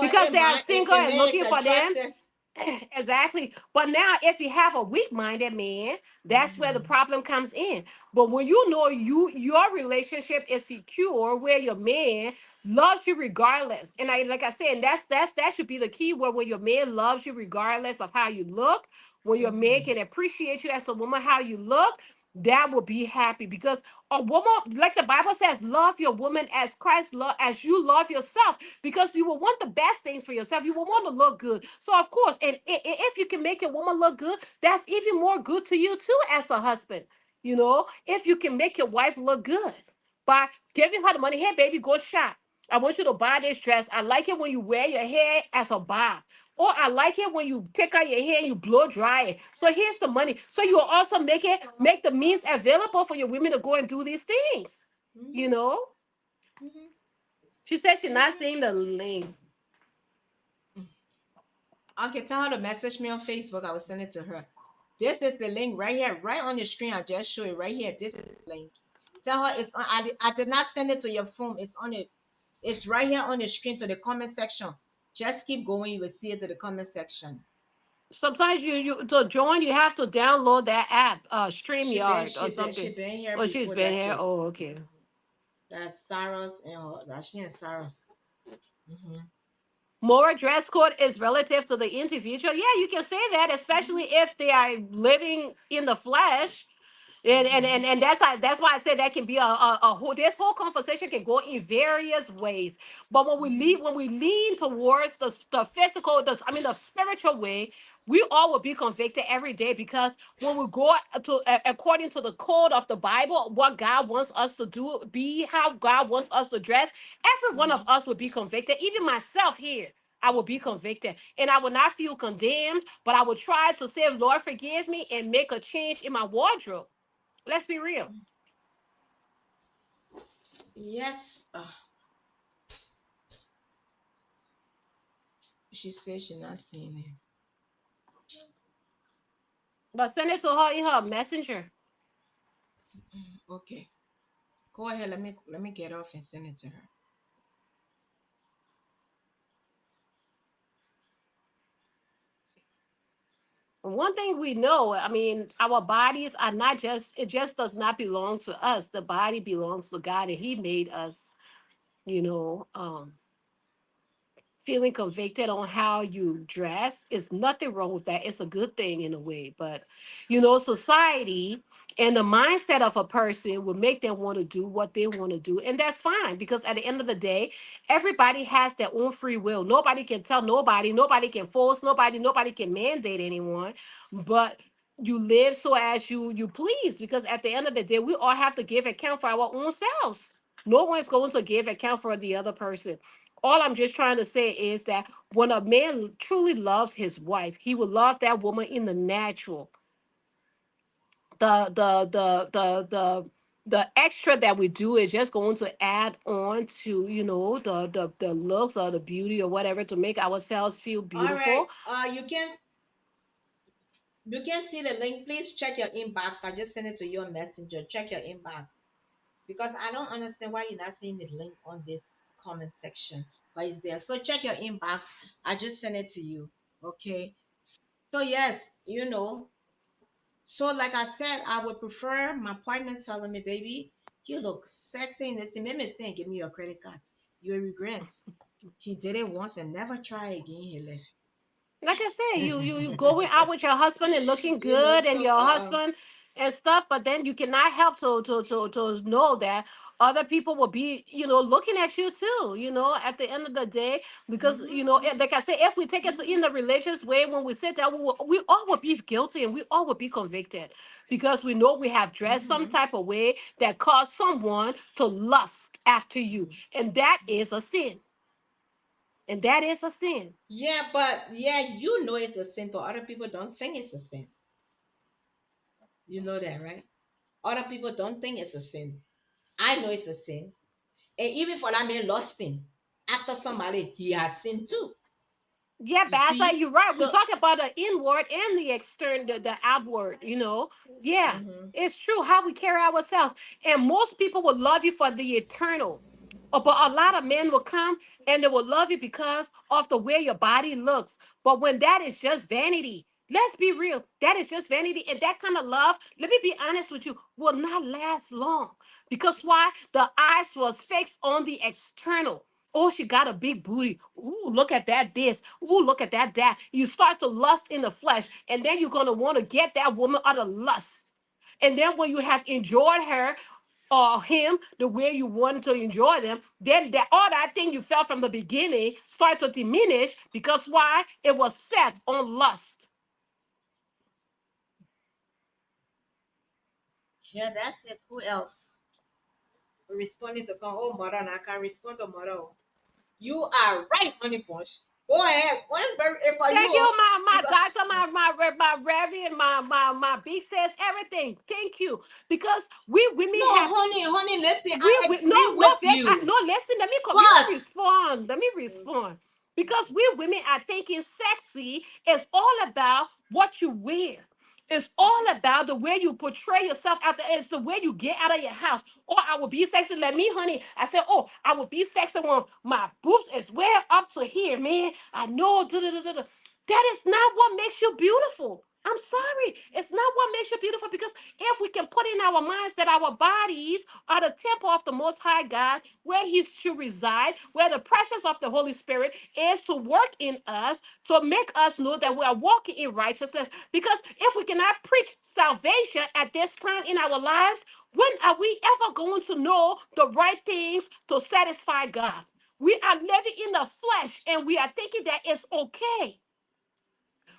because a they are man. If single the and man is looking for them. attractive. Exactly. But now, if you have a weak-minded man, that's where the Mm-hmm. problem comes in. But when you know your relationship is secure, where your man loves you regardless, and like I said, and that should be the key word, when your man loves you regardless of how you look, when your man Mm-hmm. can appreciate you as a woman, how you look, that will be happy. Because a woman, like the Bible says, love your woman as Christ love, as you love yourself, because you will want the best things for yourself. You will want to look good. So of course, and if you can make your woman look good, that's even more good to you too as a husband. If you can make your wife look good by giving her the money, hey baby, go shop. I want you to buy this dress. I like it when you wear your hair as a bob. Or I like it when you take out your hair and you blow dry it. So here's the money. So you will also make the means available for your women to go and do these things. You Mm-hmm. know? Mm-hmm. She said she's not Mm-hmm. seeing the link. Okay, tell her to message me on Facebook. I will send it to her. This is the link right here, right on your screen. I just show it right here. This is the link. Tell her it's on. I did not send it to your phone. It's on it. It's right here on the screen to the comment section. Just keep going. You will see it to the comment section. Sometimes you to join, you have to download that app, StreamYard or She something. been here Oh, she's before. been That's here. the. Oh, okay. That's Sarah's and that's she and Sarah's. Mm-hmm. More dress code is relative to the individual. Yeah, you can say that, especially if they are living in the flesh. And that's why I said that can be a whole, this whole conversation can go in various ways. But when we lean towards the physical, the spiritual way, we all will be convicted every day, because when we go according to the code of the Bible, what God wants us to do, be how God wants us to dress, every one of Mm-hmm. us will be convicted. Even myself here, I will be convicted, and I will not feel condemned, but I will try to say, Lord, forgive me, and make a change in my wardrobe. Let's be real. Mm-hmm. Yes. She said she not seeing it. But send it to her in her messenger. Okay. Go ahead. Let me get off and send it to her. One thing we know, I mean, our bodies are not just, it just does not belong to us. The body belongs to God, and He made us, you know. Feeling convicted on how you dress is nothing wrong with that. It's a good thing in a way. But, society and the mindset of a person will make them want to do what they want to do. And that's fine, because at the end of the day, everybody has their own free will. Nobody can tell nobody, nobody can force nobody, nobody can mandate anyone. But you live so as you please, because at the end of the day, we all have to give account for our own selves. No one's going to give account for the other person. All I'm just trying to say is that when a man truly loves his wife, he will love that woman in the natural. The extra that we do is just going to add on to, the looks or the beauty or whatever, to make ourselves feel All right. beautiful. You can see the link. Please check your inbox. I just sent it to your messenger. Check your inbox because I don't understand why you're not seeing the link on this comment section, but it's there. So check your inbox. I just sent it to you. Okay. So yes, So like I said, I would prefer my partner telling me, baby, you look sexy in this. Make me stay and give me your credit card. You'll regret. He did it once and never try again. He left. Like I said, you going out with your husband and looking good, and So your husband and stuff, but then you cannot help to know that other people will be, looking at you too, at the end of the day. Because, mhm, like I said, if we take it to in the religious way, when we sit down, we all will be guilty, and we all will be convicted, because we know we have dressed some mhm. type of way that caused someone to lust after you, and that is a sin. And that is a sin. Yeah, but yeah, it's a sin, but other people don't think it's a sin. You know that, right? Other people don't think it's a sin. I know it's a sin. And even for that man lusting after somebody, he has sinned too. Yeah, You Bassa, see? you're right. We So, talk about the inward and the external, the outward. Yeah, mhm, it's true how we carry ourselves. And most people will love you for the eternal. But a lot of men will come and they will love you because of the way your body looks. But when that is just vanity, let's be real, that is just vanity. And that kind of love, let me be honest with you, will not last long. Because why? The eyes was fixed on the external. Oh, she got a big booty. Ooh, look at that this. Ooh, look at that. You start to lust in the flesh, and then you're gonna want to get that woman out of lust. And then when you have enjoyed her or him the way you wanted to enjoy them, then that all that thing you felt from the beginning start to diminish, because why? It was set on lust. yeah, that's it. Who else? Responding to come. Oh, mother, and I can respond to mother. You are right, honey punch. Go ahead. One very for you, Thank you, my because doctor, my reverend, my big sis, everything. Thank you. Because we women no, have, honey, listen, we, I we no agree no with vex you. no listen, let But me respond, because we women are thinking sexy is all about what you wear. It's all about the way you portray yourself out there. It's the way you get out of your house. Or I will be sexy. Let me, honey. I said, oh, I will be sexy when my boobs is well up to here, man. I know. That is not what makes you beautiful. I'm sorry. It's not what makes you beautiful, because if we can put in our minds that our bodies are the temple of the Most High God, where He should reside, where the presence of the Holy Spirit is to work in us, to make us know that we are walking in righteousness. Because if we cannot preach salvation at this time in our lives, when are we ever going to know the right things to satisfy God? We are living in the flesh, and we are thinking that it's okay.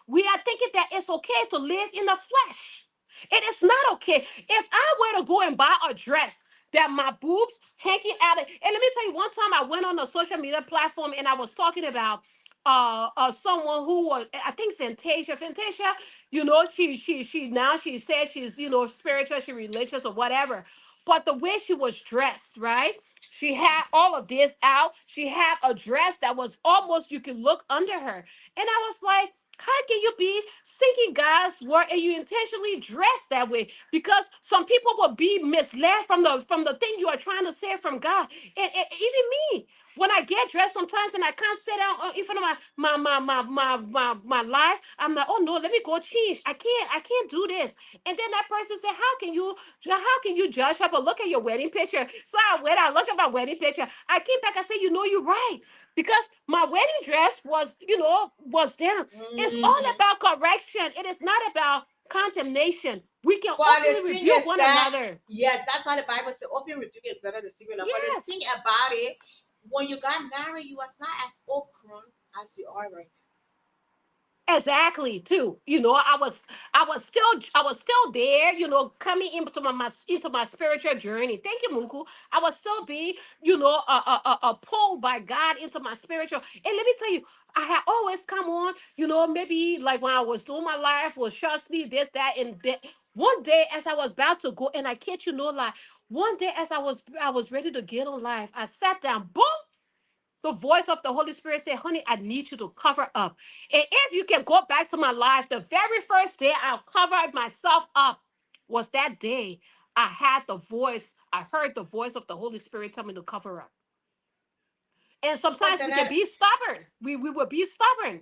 We are thinking that it's okay to live in the flesh. It is not okay. If I were to go and buy a dress that my boobs hanging out of, and let me tell you, one time I went on a social media platform and I was talking about someone who was, I think, Fantasia, she now she says she's, spiritual, she religious or whatever. But the way she was dressed, right? She had all of this out. She had a dress that was almost, you could look under her. And I was like, how can you be seeking God's word and you intentionally dress that way? Because some people will be misled from the thing you are trying to say from God. And even me. When I get dressed sometimes and I can't sit down in front of my life, I'm like, oh no, let me go change. I can't do this. And then that person said, how can you judge her? But look at your wedding picture. So I look at my wedding picture. I came back, I said, you're right. Because my wedding dress was them. It's all Mm-hmm. about correction. It is not about condemnation. We can But the openly thing rebuke is one that, another. yes, that's why the Bible says open rebuke is better than secret love. But the Yes. thing about it, when you got married, you was not as open as you are right Exactly, too. I was still there, coming into my spiritual journey. Thank you, Muku. I was still being, pulled by God into my spiritual. And let me tell you, I had always come on, maybe like when I was doing my life, was trust me, this, that, and that. One day as I was about to go, and I kid you no lie, one day as I was ready to get on life, I sat down, boom, the voice of the Holy Spirit said, honey, I need you to cover up. And if you can go back to my life, the very first day I covered myself up was that day I heard the voice of the Holy Spirit tell me to cover up. And now. So sometimes we can be stubborn. We will be stubborn.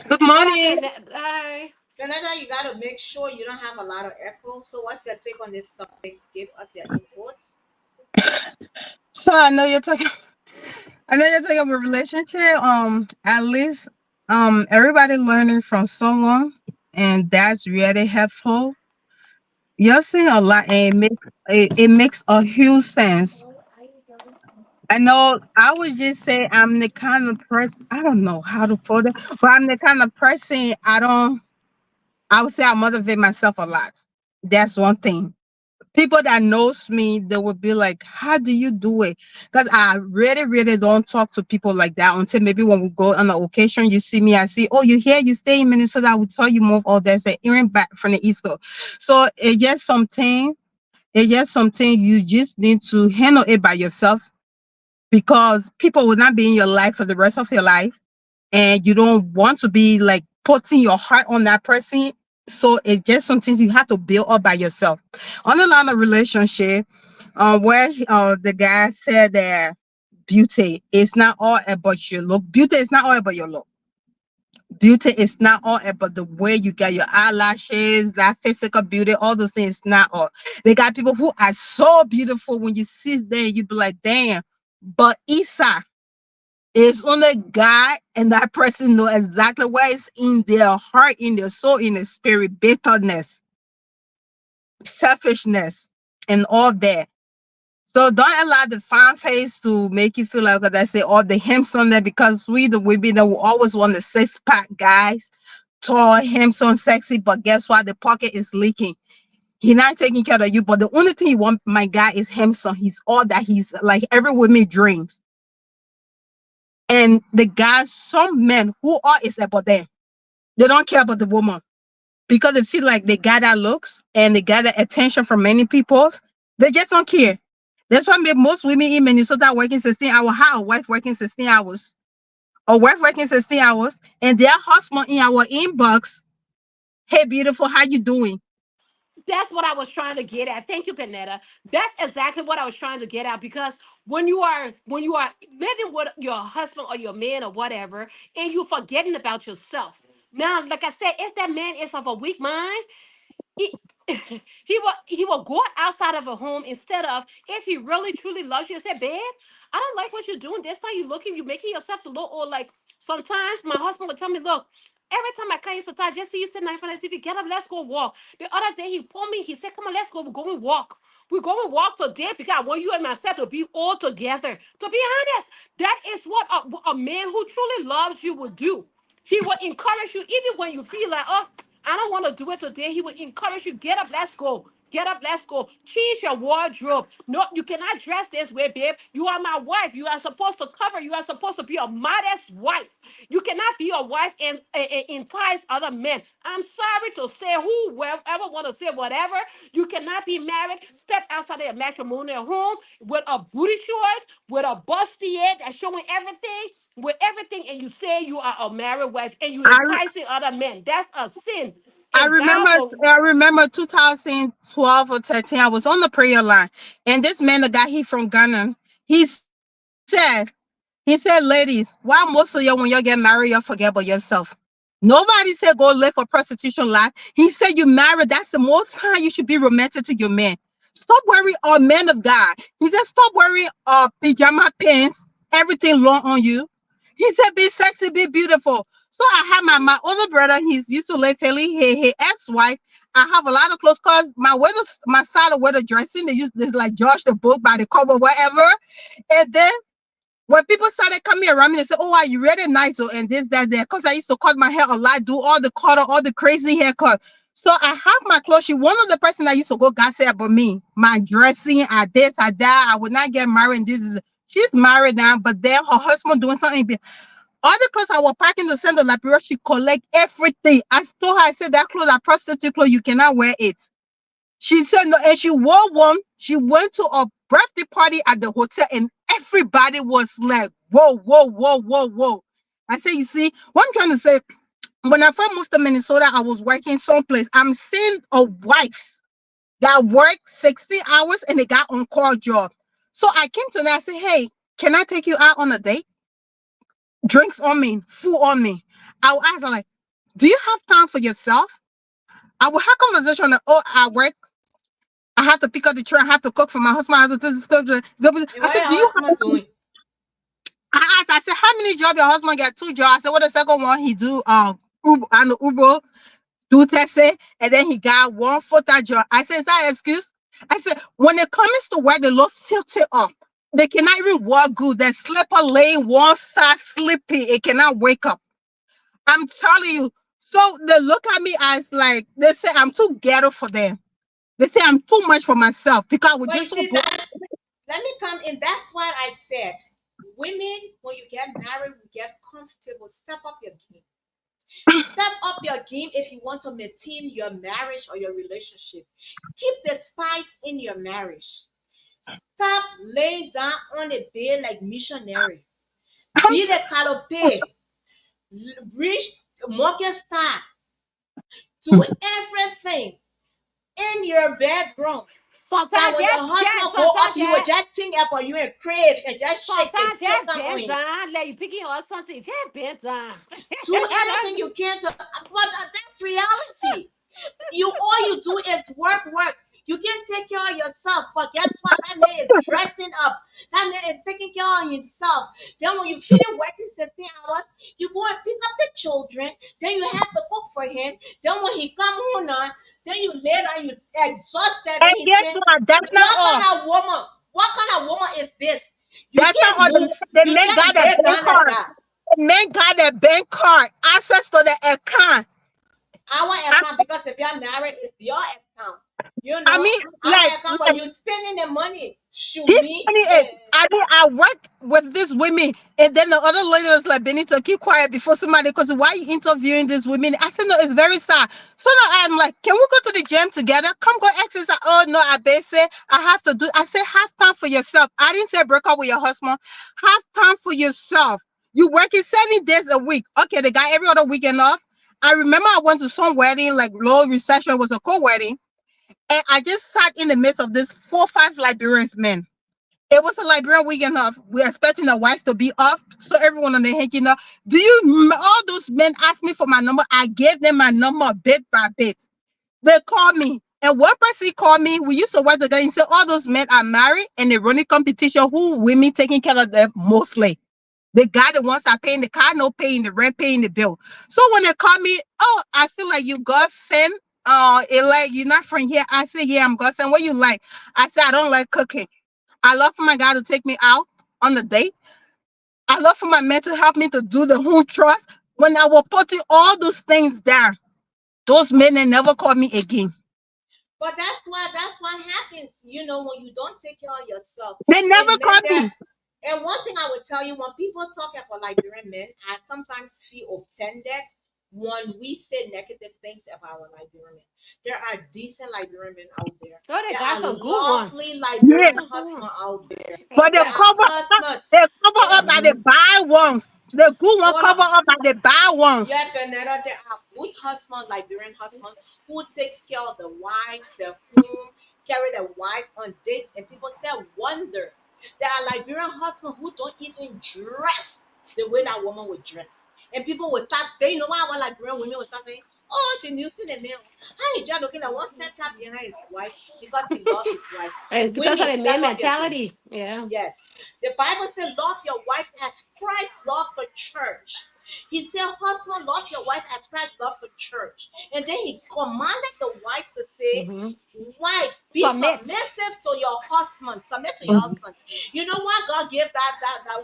Good What morning. happened? Canada, you gotta make sure you don't have a lot of echo. So what's your take on this topic? Give us your input. So I know you're talking about relationship. At least everybody learning from someone, and that's really helpful. You're saying a lot, and it makes a huge sense. I know I would just say I'm the kind of person, I don't know how to put it, but I'm the kind of person I would say I motivate myself a lot. That's one thing. People that knows me, they would be like, how do you do it? Because I really, really don't talk to people like that until maybe when we go on an occasion, you see me, I see, oh, you here, you stay in Minnesota, I will tell you more. Oh, there's an errand back from the East Coast. So it's just something you just need to handle it by yourself, because people will not be in your life for the rest of your life, and you don't want to be like putting your heart on that person. So it's just something you have to build up by yourself. On the line of relationship, where the guy said that beauty is not all about your look. Beauty is not all about your look. Beauty is not all about the way you get your eyelashes, that physical beauty, all those things. Not all. They got people who are so beautiful when you sit there, you be like, damn. But Isa, it's only God and that person know exactly what is in their heart, in their soul, in their spirit, bitterness, selfishness, and all that. So don't allow the fine face to make you feel like, because I say all the handsome there, because we the women that will always want the 6-pack guys, tall, handsome, sexy, but guess what? The pocket is leaking. He not taking care of you, but the only thing you want, my guy, is handsome. He's all that. He's like every woman dreams. And the guys, some men who are is about them. They don't care about the woman because they feel like they got that looks and they got that attention from many people. They just don't care. That's why most women in Minnesota working 16 hours. How a wife working 16 hours? A wife working 16 hours and their husband in our inbox. Hey, beautiful, how you doing? That's what I was trying to get at. Thank you, Panetta. That's exactly what I was trying to get at, because when you are living with your husband or your man or whatever, and you're forgetting about yourself. Now, like I said, if that man is of a weak mind, he he will go outside of a home, instead of, if he really truly loves you, and say, babe, I don't like what you're doing. This time you making yourself to look, or like, sometimes my husband would tell me, look, every time I come here, sometimes I just see you sitting in front of the TV, get up, let's go walk. The other day he pulled me, he said, come on, let's go, we're going walk. We're going to walk today because I want you and myself to be all together. To be honest, that is what a man who truly loves you would do. He will encourage you even when you feel like, oh, I don't want to do it today. He will encourage you, get up, let's go. Get up, let's go. Change your wardrobe. No, you cannot dress this way, babe. You are my wife. You are supposed to cover. You are supposed to be a modest wife. You cannot be a wife and entice other men. I'm sorry to say, whoever want to say whatever, you cannot be married, step outside of a matrimonial home with a booty shorts, with a bustier that's showing everything, with everything, and you say you are a married wife and you I enticing other men. That's a sin. I And God remember will. I remember 2012 or 13. I was on the prayer line, and this man, the guy, he from Ghana, he said He said, ladies, why most of you when you get married, you forget about yourself. Nobody said go live a prostitution life. He said you married, that's the most time you should be romantic to your man. Stop wearing men of God. He said, stop wearing pajama pants, everything long on you. He said, be sexy, be beautiful. So I have my older brother, he's used to live Philly, his ex-wife. I have a lot of clothes because my style of weather dressing, they use this like Josh the book by the cover, whatever. And then when people started coming around me, they said, "Oh, are you really nice?" Oh, and this, that, there. Because I used to cut my hair a lot, do all the color, all the crazy haircut. So I have my clothes. She one of the person that used to go gossip about me, my dressing, I this, I that. I would not get married. And this is she's married now, but then her husband doing something. All the clothes I was packing to send to Liberia, she collect everything. I told her, I said that clothes are prostitute clothes. You cannot wear it. She said no, and she wore one. She went to a birthday party at the hotel, and everybody was like, "Whoa, whoa, whoa, whoa, whoa!" I said, "You see, what I'm trying to say." When I first moved to Minnesota, I was working someplace. I'm seeing a wives that work 60 hours and they got on call job. So I came to them. I said, "Hey, can I take you out on a date? Drinks on me, food on me." I will ask her like, "Do you have time for yourself?" I will have conversation like, "Oh, I work. I have to pick up the train. I have to cook for my husband. I have to do this stuff." And I what said, your "Do you have?" husband doing? I asked. I said, "How many jobs your husband got? Two jobs." I said, "What the second one he do? Uber and the Uber do taxi, and then he got one full time job." I said, "Is that an excuse?" I said, "When it comes to work, the Lord filter up. They cannot even walk good. They slipper laying one side sleepy. It cannot wake up. I'm telling you." So they look at me as like they say I'm too ghetto for them. They say I'm too much for myself because I was But you just so see broke. that, let me come in. That's what I said. Women, when you get married, we get comfortable. Step up your game. Step up your game if you want to maintain your marriage or your relationship. Keep the spice in your marriage. Stop laying down on a bed like missionary. Be the canopy. Reach market star. Do everything in your bedroom. That Sometimes when your husband go up, you will that just think about you and crave and just shake and sometimes take that them on bend him. down, let you picking or something, that bend down. Do anything you can to, but that's reality. You all you do is work, work. You can't take care of yourself. But guess what? That man is dressing up. That man is taking care of himself. Then when you finish working 16 hours, you go and pick up the children. Then you have to cook for him. Then when he come home now, then you lay down, you exhausted. Then And he guess say, what? That's not what all. kind of woman? What kind of woman is this? You That's not can't all. move. The You men just got a lay bank down like card. that. The men got a bank card, access to the account. Our I, account, because if you're married, it's your account. You I know, mean, our like, account, but you spending the money. Shoot he's me. 28. I mean, I work with these women, and then the other lady was like, Benito, keep quiet before somebody, because why are you interviewing these women? I said, no, it's very sad. So now I'm like, can we go to the gym together? Come go exercise. Oh, no, I basically, I have to do, I said, have time for yourself. I didn't say break up with your husband. Have time for yourself. You working 7 days a week. Okay, they got every other weekend off. I remember I went to some wedding, like low reception, was a co-wedding, and I just sat in the midst of this 4 or 5 Liberians men. It was a Liberian weekend off. We're expecting the wife to be off, so everyone on the hanging up. All those men asked me for my number. I gave them my number bit by bit. They called me. And one person called me. We used to work together and said, all those men are married and they running competition. Who women taking care of them mostly? The guy that wants are paying the car, no paying the rent, paying the bill. So when they call me, oh, I feel like you God sent. It like you're not from here. I said, yeah, I'm God sent. What you like? I said, I don't like cooking. I love for my guy to take me out on the date. I love for my man to help me to do the home trust. When I was putting all those things down, those men they never called me again. But that's what happens, when you don't take care of yourself. They never And men called there, me. and one thing I would tell you, when people talk about Liberian men, I sometimes feel offended when we say negative things about our Liberian men. There are decent Liberian men out there. Oh, they There got are some good ones. lovely They got Yeah. Liberian some good husbands ones. out there. But There are they husbands. cover up by the bad ones. The good one Hold cover on. up by the bad ones. Yeah, Bernetta, there are good husbands, Liberian husbands, who takes care of the wives, the home, carry the wife on dates, and people say wonder. There are Liberian husbands who don't even dress the way that woman would dress. And people will start, they know why our Liberian women will start saying, oh, she's using the man. How is just looking at one step tap behind his wife because he loves his wife? It's because of Women, the step man up your game. mentality. Yeah. Yes. The Bible said, love your wife as Christ loved the church. He said, husband, love your wife as Christ loved the church. And then he commanded the wife to say, Mm-hmm. wife, be Submit. submissive to your husband. Submit to your Mhm. husband. You know why God gave that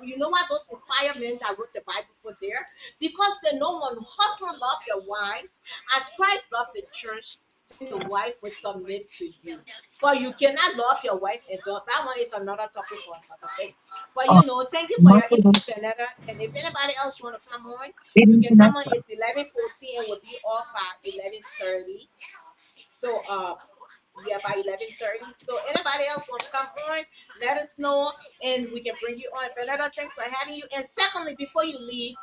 you know why those inspired men that wrote the Bible put there? Because they know when husband love their wives as Christ loved the church, then the wife will submit to you. But you cannot love your wife and don't. That one is another topic for another day. But Oh, thank you for your nothing. input, Vanetta. And if anybody else want to come on, you can come on. It's 11:14 and we'll be off by 11:30. So yeah, by 11:30. So anybody else want to come on, let us know and we can bring you on. Vanetta, thanks for having you. And secondly, before you leave,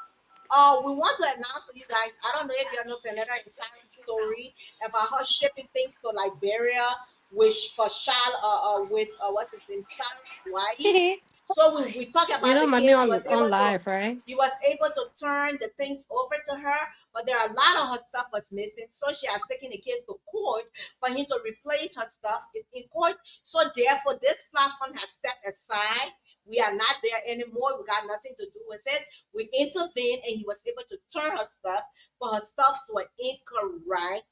we want to announce to you guys. I don't know if you know Vanetta inside story about her shipping things to Liberia, which for Charlotte, with what's his name, Sam Hawaii. So we talk You about know, the mommy case. on live, right? He was able to turn the things over to her, but there are a lot of her stuff was missing. So she has taken the case to court for him to replace her stuff. It's in court. So therefore, this platform has stepped aside. We are not there anymore. We got nothing to do with it. We intervened and he was able to turn her stuff, but her stuffs were incorrect.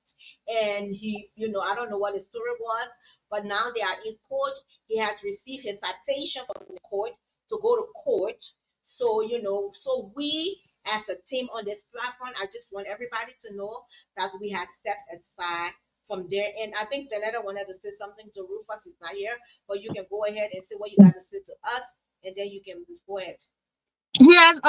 And he, I don't know what the story was, but now they are in court. He has received his citation from the court to go to court. So, so we as a team on this platform, I just want everybody to know that we have stepped aside from there. And I think Benetta wanted to say something to Rufus. He's not here, but you can go ahead and say what you got to say to us, and then you can go ahead. Yes,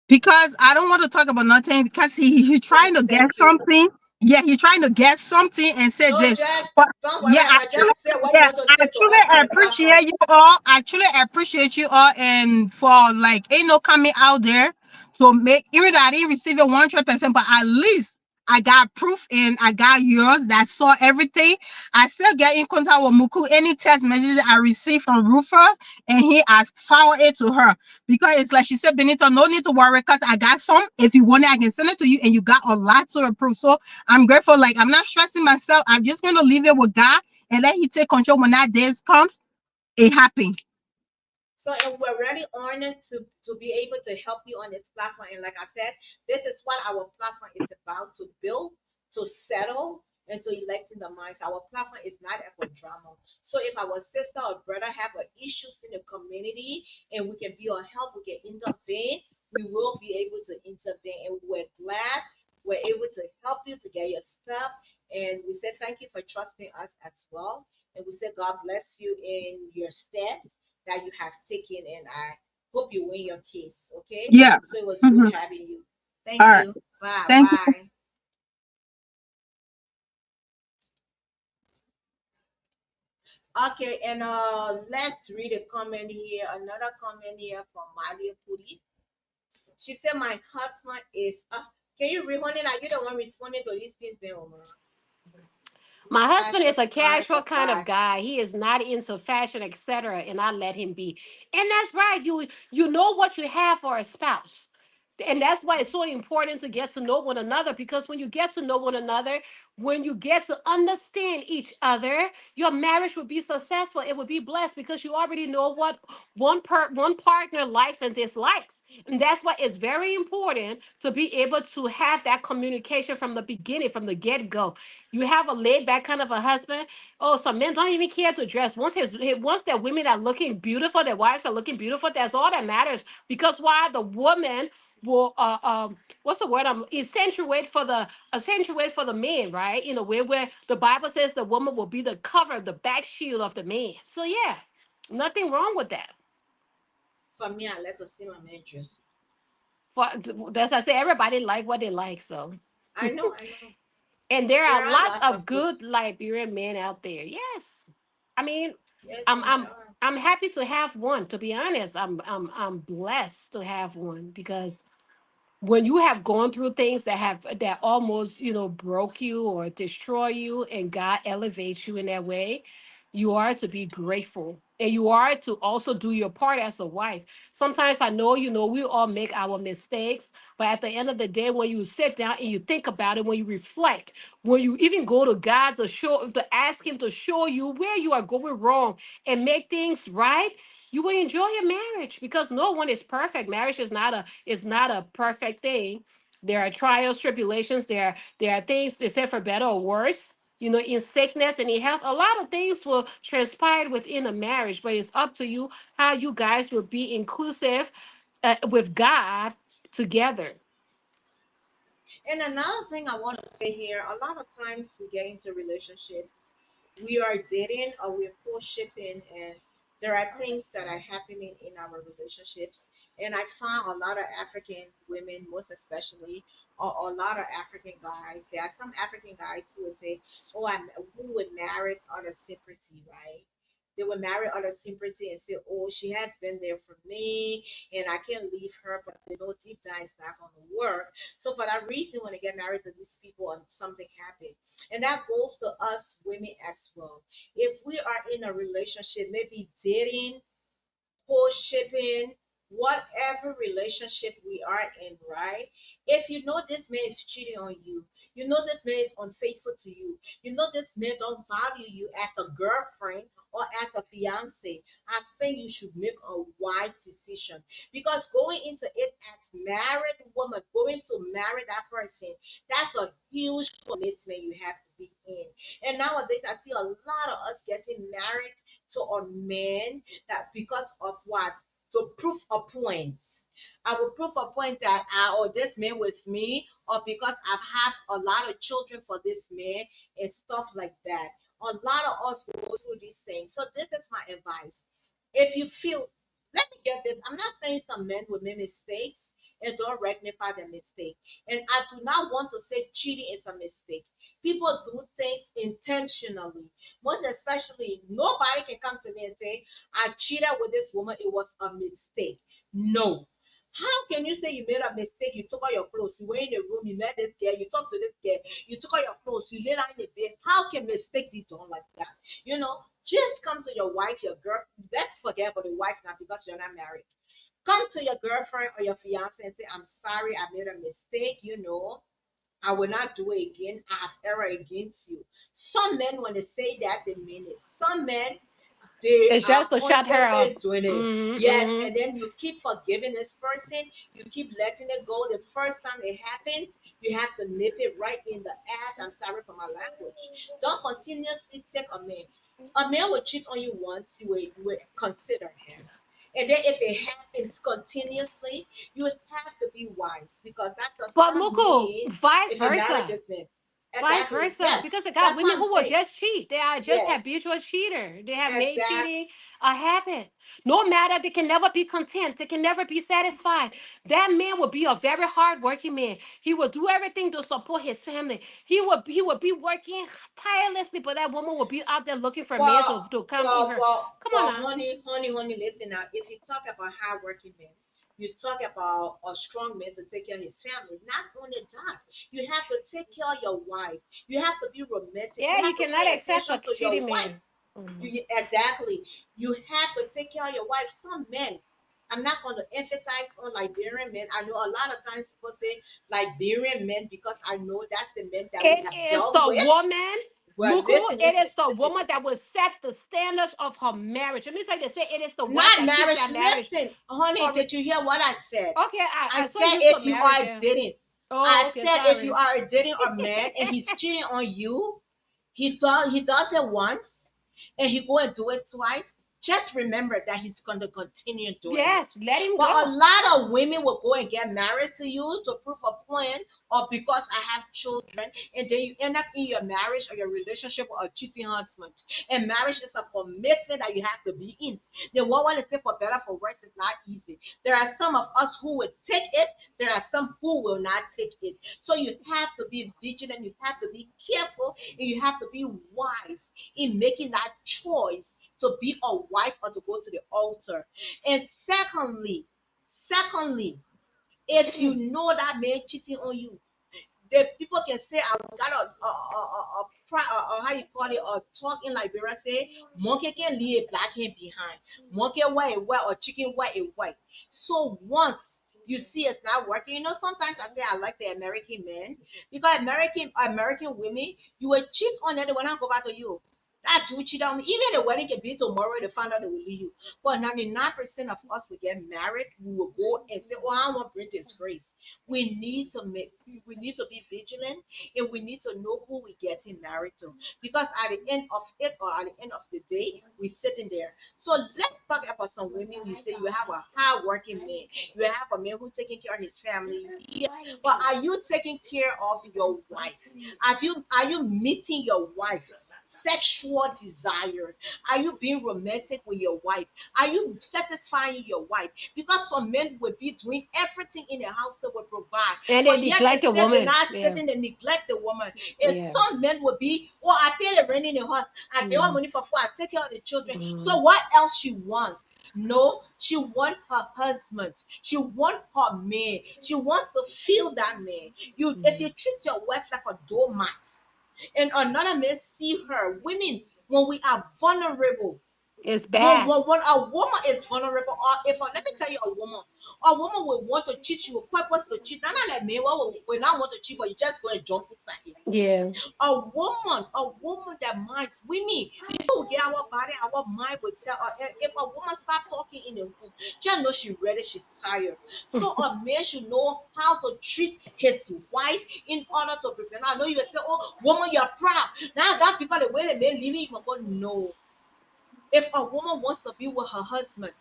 because I don't want to talk about nothing because he's trying to get Thank you. something. Yeah, he's trying to get something and say No, this. just But don't yeah, worry about it. Just say what you yeah, want to I say to us on truly the platform. appreciate you all. I truly appreciate you all and for like ain't no coming out there to make even though I didn't receive it 100%, but at least I got proof and I got yours that saw everything. I still get in contact with Muku. Any text messages I receive from Rufus and he has forwarded it to her. Because it's like she said, Benito, no need to worry because I got some. If you want it, I can send it to you and you got a lot to approve. So I'm grateful. Like I'm not stressing myself. I'm just gonna leave it with God and let He take control. When that day comes, it happened. So, and we're really honored to be able to help you on this platform. And like I said, this is what our platform is about: to build, to settle, and to elect in the minds. Our platform is not for drama. So, if our sister or brother have issues in the community and we can be of help, we can intervene. We will be able to intervene, and we're glad we're able to help you to get your stuff. And we say thank you for trusting us as well. And we say God bless you in your steps that you have taken, and I hope you win your case. Okay, Yeah. so it was good Mhm. having you. All Thank right. you. Bye Thank you. bye. Okay, and let's read a comment here. Another comment here from Maria Puri. She said, "My husband is." Can you read on it? Are you the one responding to these things, then, Omar? My husband Fashion is a kind casual of kind of guy. guy. He is not into fashion, etc. And I let him be. And that's right. You know what you have for a spouse. And that's why it's so important to get to know one another, because when you get to know one another, when you get to understand each other, your marriage will be successful. It will be blessed because you already know what one partner likes and dislikes. And that's why it's very important to be able to have that communication from the beginning, from the get-go. You have a laid back kind of a husband. Oh, some men don't even care to dress. Once their women are looking beautiful, their wives are looking beautiful, that's all that matters. Because why? The woman will what's the word? Accentuate for the man, right? In a way where the Bible says the woman will be the cover, the back shield of the man. So yeah, nothing wrong with that. For me, I let her see my mattress. For as I say, everybody like what they like. So I know. and there are There are lots lots of of good. good Liberian men out there. Yes. I mean, Yes, I'm and I'm there are. I'm happy to have one. To be honest, I'm blessed to have one because when you have gone through things that almost broke you or destroy you, and God elevates you in that way, You are to be grateful, and you are to also do your part as a wife. Sometimes I know, we all make our mistakes, but at the end of the day, when you sit down and you think about it, when you reflect, when you even go to God to ask Him to show you where you are going wrong and make things right, you will enjoy your marriage, because no one is perfect. Marriage is not a perfect thing. There are trials, tribulations. There are things they say for better or worse. In sickness and in health, a lot of things will transpire within a marriage, but it's up to you how you guys will be inclusive with God together. And another thing I want to say here, a lot of times we get into relationships, we are dating or we're co-shipping, and there are things that are happening in our relationships. And I found a lot of African women, most especially, or a lot of African guys. There are some African guys who would say, "Oh, who would marry out of sympathy, right?" They would marry out of sympathy and say, "Oh, she has been there for me, and I can't leave her," but they know deep down it's not going to work. So for that reason, when they get married to these people and something happened, and that goes to us women as well. If we are in a relationship, maybe dating, co-shipping, whatever relationship we are in, right? If you know this man is cheating on you, you know this man is unfaithful to you, you know this man don't value you as a girlfriend or as a fiance, I think you should make a wise decision. Because going into it as married woman, going to marry that person, that's a huge commitment you have to be in. And nowadays, I see a lot of us getting married to a man that because of what? To prove a point. I will prove a point that or this man with me, or because I've had a lot of children for this man and stuff like that. A lot of us go through these things. So this is my advice. If you feel, let me get this. I'm not saying some men will make mistakes and don't rectify their mistake. And I do not want to say cheating is a mistake. People do things intentionally. Most especially, nobody can come to me and say, "I cheated with this woman, it was a mistake." No. How can you say you made a mistake? You took out your clothes, you were in the room, you met this girl, you talked to this girl, you took out your clothes, you lay down in the bed. How can mistake be done like that? Just come to your wife, your girl. Let's forget about the wife now because you're not married. Come to your girlfriend or your fiance and say, "I'm sorry, I made a mistake. I will not do it again. I have error against you." Some men, when they say that, they mean it. Some men, they It's are just to shut her constantly up. doing it. Mm-hmm, Yes, mm-hmm. and then you keep forgiving this person, you keep letting it go. The first time it happens, you have to nip it right in the ass. I'm sorry for my language. Don't continuously take a man. A man will cheat on you once, you will consider him. And then if it happens continuously, you have to be wise because that does But not Muko, mean vice if you marry versa. this man. Vice Exactly. versa, Yes. because they got That's what women I'm who will saying. just cheat. They are just Yes. habitual cheater. They have made Exact. cheating a habit. No matter, they can never be content. They can never be satisfied. That man will be a very hardworking man. He will do everything to support his family. He will be working tirelessly, but that woman will be out there looking for men But to come in but her. but Come on but now. honey, listen now. If you talk about hardworking men, you talk about a strong man to take care of his family. Not only that, you have to take care of your wife. You have to be romantic. Yeah, You you have to cannot pay accept a attention to your cheating wife. man. Mhm. Exactly. You have to take care of your wife. Some men. I'm not going to emphasize on Liberian men. I know a lot of times people say Liberian men because I know that's the men that we It have is dealt the with. woman, Well, Muku, listen, it listen, is the listen. woman that will set the standards of her marriage. Let me tell you, they say it is the wife Not that keeps marriage. that marriage. Listen, honey, Or did you hear what I said? okay, I I saw you said use for if you marriage, are yeah. dating, I Oh, okay, said if you sorry. are dating a man and he's cheating on you, he does it once and he go and do it twice. Just remember that he's going to continue doing Yes, it. let him But a go. lot of women will go and get married to you to prove a point or because I have children, and then you end up in your marriage or your relationship with a cheating husband. And marriage is a commitment that you have to be in. Then what I want to say for better for worse is not easy. There are some of us who will take it, there are some who will not take it. So you have to be vigilant, you have to be careful, and you have to be wise in making that choice to be a wife or to go to the altar. And secondly, if you know that man cheating on you, the people can say I got how you call it, a talk in Liberia say monkey can leave a black hand behind. Monkey white a white or chicken white a white. So once you see it's not working, sometimes I say I like the American men because American women, you will cheat on them, they will not go back to you. That do cheat on me. Even the wedding can be tomorrow, they find out they will leave you. But 99% of us will get married. We will go and say, "Oh, I don't want to bring disgrace." We need to be vigilant, and we need to know who we're getting married to. Because at the end of it, or at the end of the day, we're sitting there. So let's talk about some women. You say you have a hard working man. You have a man who's taking care of his family. Yeah. But are you taking care of your wife? Are you meeting your wife? Sexual desire. Are you being romantic with your wife? Are you satisfying your wife? Because some men will be doing everything in the house that will provide, And they but yet neglect the instead they're woman. not Yeah. sitting and neglect the woman. And Yeah. some men will be, "Oh, I pay the rent in the house. I pay my money for food. I take care of the children." So what else she wants? No, she wants her husband. She wants her man. She wants to feel that man. If you treat your wife like a doormat, and another may see her. Women, when we are vulnerable, It's when, bad. when, when a woman is vulnerable, or let me tell you, a woman will want to cheat, she will purpose to cheat. Not like me, will not want to cheat, but you just go and jump inside it. Yeah. A woman that minds women, before we get our body, our mind will tell her. If a woman start talking in the home, just know she ready, she tired. So a man should know how to treat his wife in order to prevent. I know you will say, "Oh, woman, you're proud." Now that because the way the man living, you go, no. If a woman wants to be with her husband,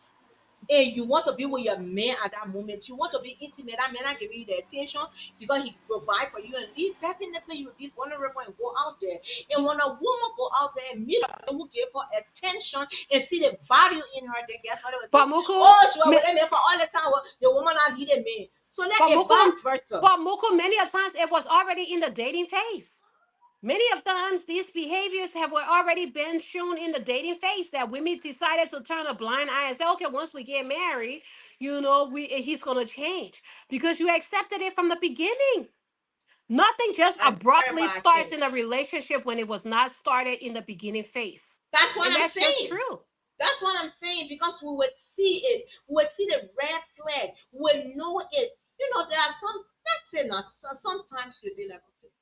and you want to be with your man at that moment, you want to be intimate, that man not giving you the attention because he provide for you and leave, definitely you will be vulnerable and go out there. And when a woman go out there and meet a man who give her attention and see the value in her, then guess what they will But say? Moko, "Oh, she was with that man for all the time. Well, the woman not need a man." So let but it Moko, vice versa. but Moko, many of times it was already in the dating phase. Many of times these behaviors have were already been shown in the dating phase that women decided to turn a blind eye and say, okay, once we get married, he's gonna change. Because you accepted it from the beginning. Nothing just I'm sorry, but abruptly I starts can't. in a relationship when it was not started in the beginning phase. That's what And I'm that's just saying. true. That's what I'm saying, because we would see it. We would see the red flag. We would know it. There are some, let's say not, sometimes you'll be like, "Okay,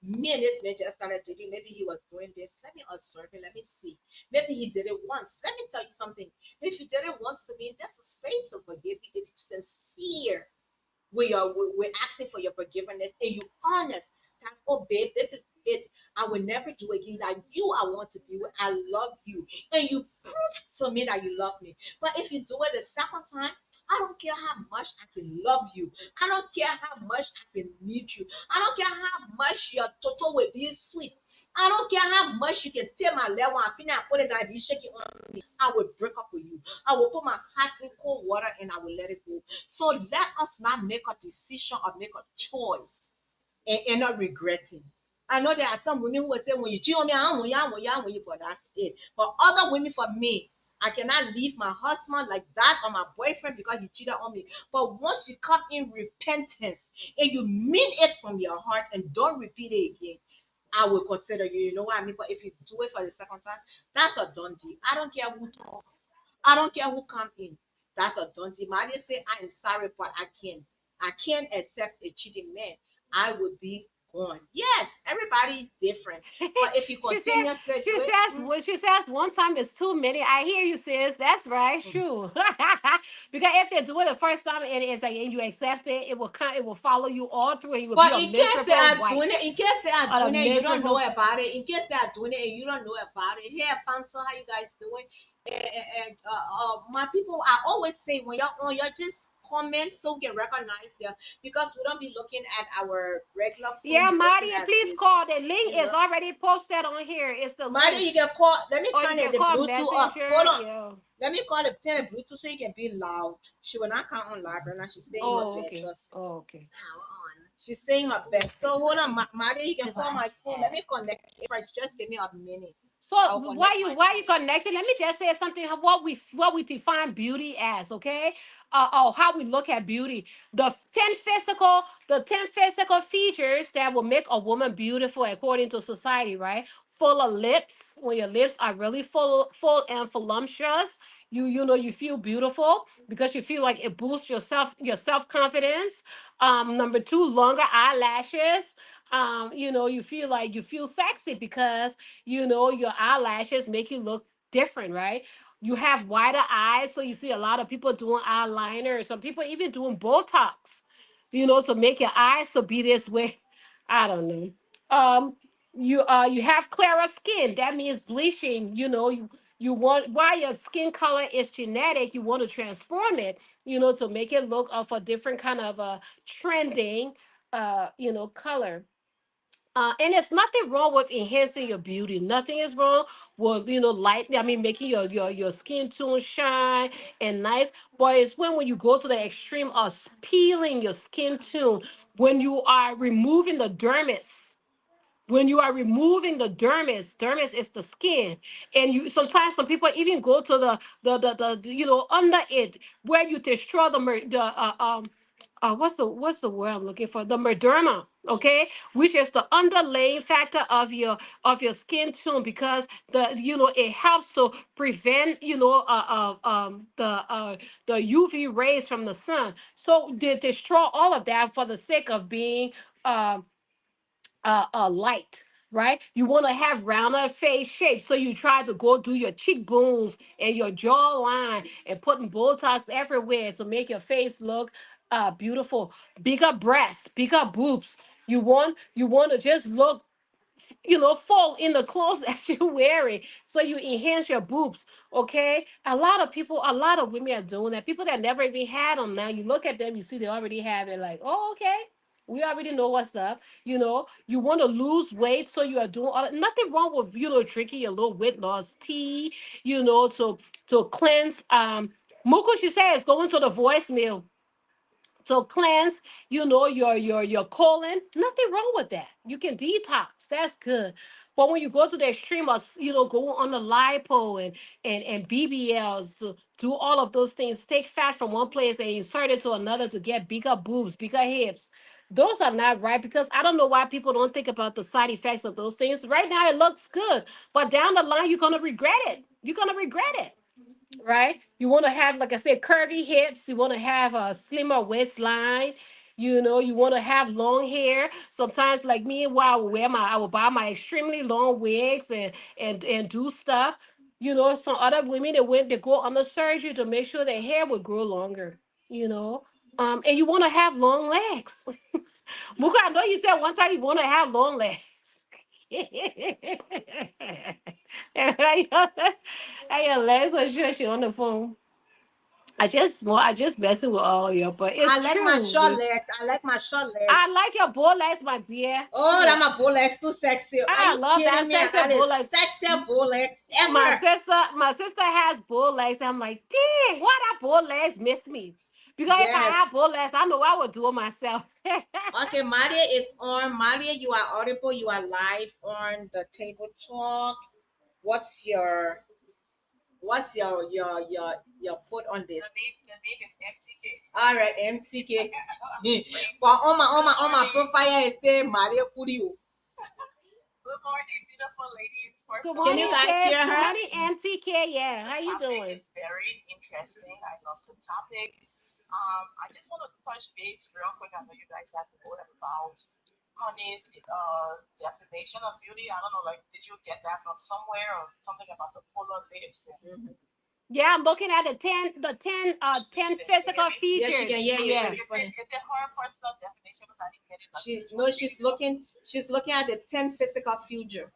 me and this man just started dating. Maybe he was doing this. Let me observe it. Let me see. Maybe he did it once." Let me tell you something. If you did it once to me, there's a space to forgive you if you're sincere. We're asking for your forgiveness, and you honest that, "Oh babe, this is it. I will never do again. That you I want to be with. I love you." And you prove to me that you love me. But if you do it the second time, I don't care how much I can love you. I don't care how much I can need you. I don't care how much your toto will be sweet. I don't care how much you can take my leg when I finish and put it down and be shaking on me. I will break up with you. I will put my heart in cold water and I will let it go. So let us not make a decision or make a choice and not regretting. I know there are some women who will say, "When you cheat on me, I want you, I want you, I want you," but that's it. But other women, for me, I cannot leave my husband like that or my boyfriend because he cheated on me. But once you come in repentance and you mean it from your heart and don't repeat it again, I will consider you. You know what I mean? But if you do it for the second time, that's a done deal. I don't care who talk. I don't care who come in. That's a done deal. Might say, "I am sorry, but I can't. I can't accept a cheating man. I would be gone." Yes, everybody is different. But if you she said, continuously do it, she says one time is too many. I hear you, sis. That's right, sure. Because if they do it the first time and it's like and you accept it, it will follow you all through, and you will be but a in case they miserable are doing it, wife or a and you don't know miserable. about it, in case they are doing it and you don't know about it, hey, Fanso, how you guys doing? My people, I always say, when you're on, you're just comment so we can recognize you, because we don't be looking at our regular phone, Yeah, we're looking Maria, at please this. call. The link You is know, already posted on here. It's the Maddie, link. you can call. Let me Or you turn can the call Bluetooth off. Messenger. Hold on. Yeah. Let me call it. Turn the Bluetooth so you can be loud. She will not come on live right now. She's staying in her Oh, bed. okay. Trust me. Oh, okay. She's staying in her bed. So hold on, Maddie. You can call my phone. Let me connect it first. Just give me a minute. So I'll why connect you my why you phone. connected? Let me just say something. What we define beauty as, okay? Or how we look at beauty. The ten physical features that will make a woman beautiful according to society, right? Full of lips. When your lips are really full and voluptuous, you feel beautiful because you feel like it boosts your self confidence. Number two, longer eyelashes. You feel sexy because your eyelashes make you look different, right? You have wider eyes, so you see a lot of people doing eyeliner. Some people even doing Botox, to make your eyes to be this way. I don't know. Um, you have clearer skin. That means bleaching. You want, while your skin color is genetic, you want to transform it, to make it look of a different kind of trending, color. And it's nothing wrong with enhancing your beauty. Nothing is wrong with light. I mean, making your skin tone shine and nice. But it's when you go to the extreme of peeling your skin tone, when you are removing the dermis. When you are removing the dermis is the skin, and you sometimes some people even go to the under it where you destroy what's the word I'm looking for? The merderma, okay, which is the underlying factor of your skin tone, because it helps to prevent the UV rays from the sun. So they destroy all of that for the sake of being um light, right? You want to have rounder face shape, so you try to go do your cheekbones and your jawline and putting Botox everywhere to make your face look beautiful. Bigger breasts, bigger boobs. You want to just look, fall in the clothes that you're wearing, so you enhance your boobs. Okay, a lot of women are doing that. People that never even had them, now you look at them, you see they already have it. Like, oh, okay, we already know what's up. You want to lose weight, so you are doing nothing wrong with drinking your little weight loss tea. To cleanse. Muku, she says, going to the voicemail. So cleanse, your colon. Nothing wrong with that. You can detox. That's good. But when you go to the extreme of go on the lipo and BBLs, to do all of those things, take fat from one place and insert it to another to get bigger boobs, bigger hips. Those are not right, because I don't know why people don't think about the side effects of those things. Right now it looks good, but down the line you're gonna regret it. You're gonna regret it, right? You want to have, like I said, curvy hips. You want to have a slimmer waistline. You want to have long hair. Sometimes, like me, while I will buy my extremely long wigs and do stuff. Some other women they go under surgery to make sure their hair would grow longer. You know, and you want to have long legs. Muka, I know you said one time you want to have long legs. Hey, legs are sure she on the phone. I just messing with all of you, but I it's like my true. short legs. I like my short legs. I like your bow legs, my dear. Oh, that Shoot. my bow legs too sexy. Are I you love that kidding me? I sexy got bow it legs. sexiest bow legs My ever. sister, my sister has bow legs. I'm like, dang, why that bow legs miss me? Because if I Yes. had bow legs, I know I would do it myself. Okay, Maria is on. Maria, you are audible. You are live on the table talk. What's your what's your put on this? The name is MTK. All right, MTK. But on my profile it say Maria Kuriu. Good morning, beautiful ladies. First Good of can you morning, guys sis. hear Good her? morning, MTK. Yeah, The how you topic doing? is very interesting. I love the topic. I just want to touch base real quick. I know you guys have heard about honey's definition of beauty. I don't know, like, did you get that from somewhere or something about the fuller lips? And Yeah, I'm looking at the ten can you hear physical me? Yes, she can features. hear you. She Yeah. responding. Is it her personal definition? Because I didn't get it. Like, she no, she's looking at the 10 physical future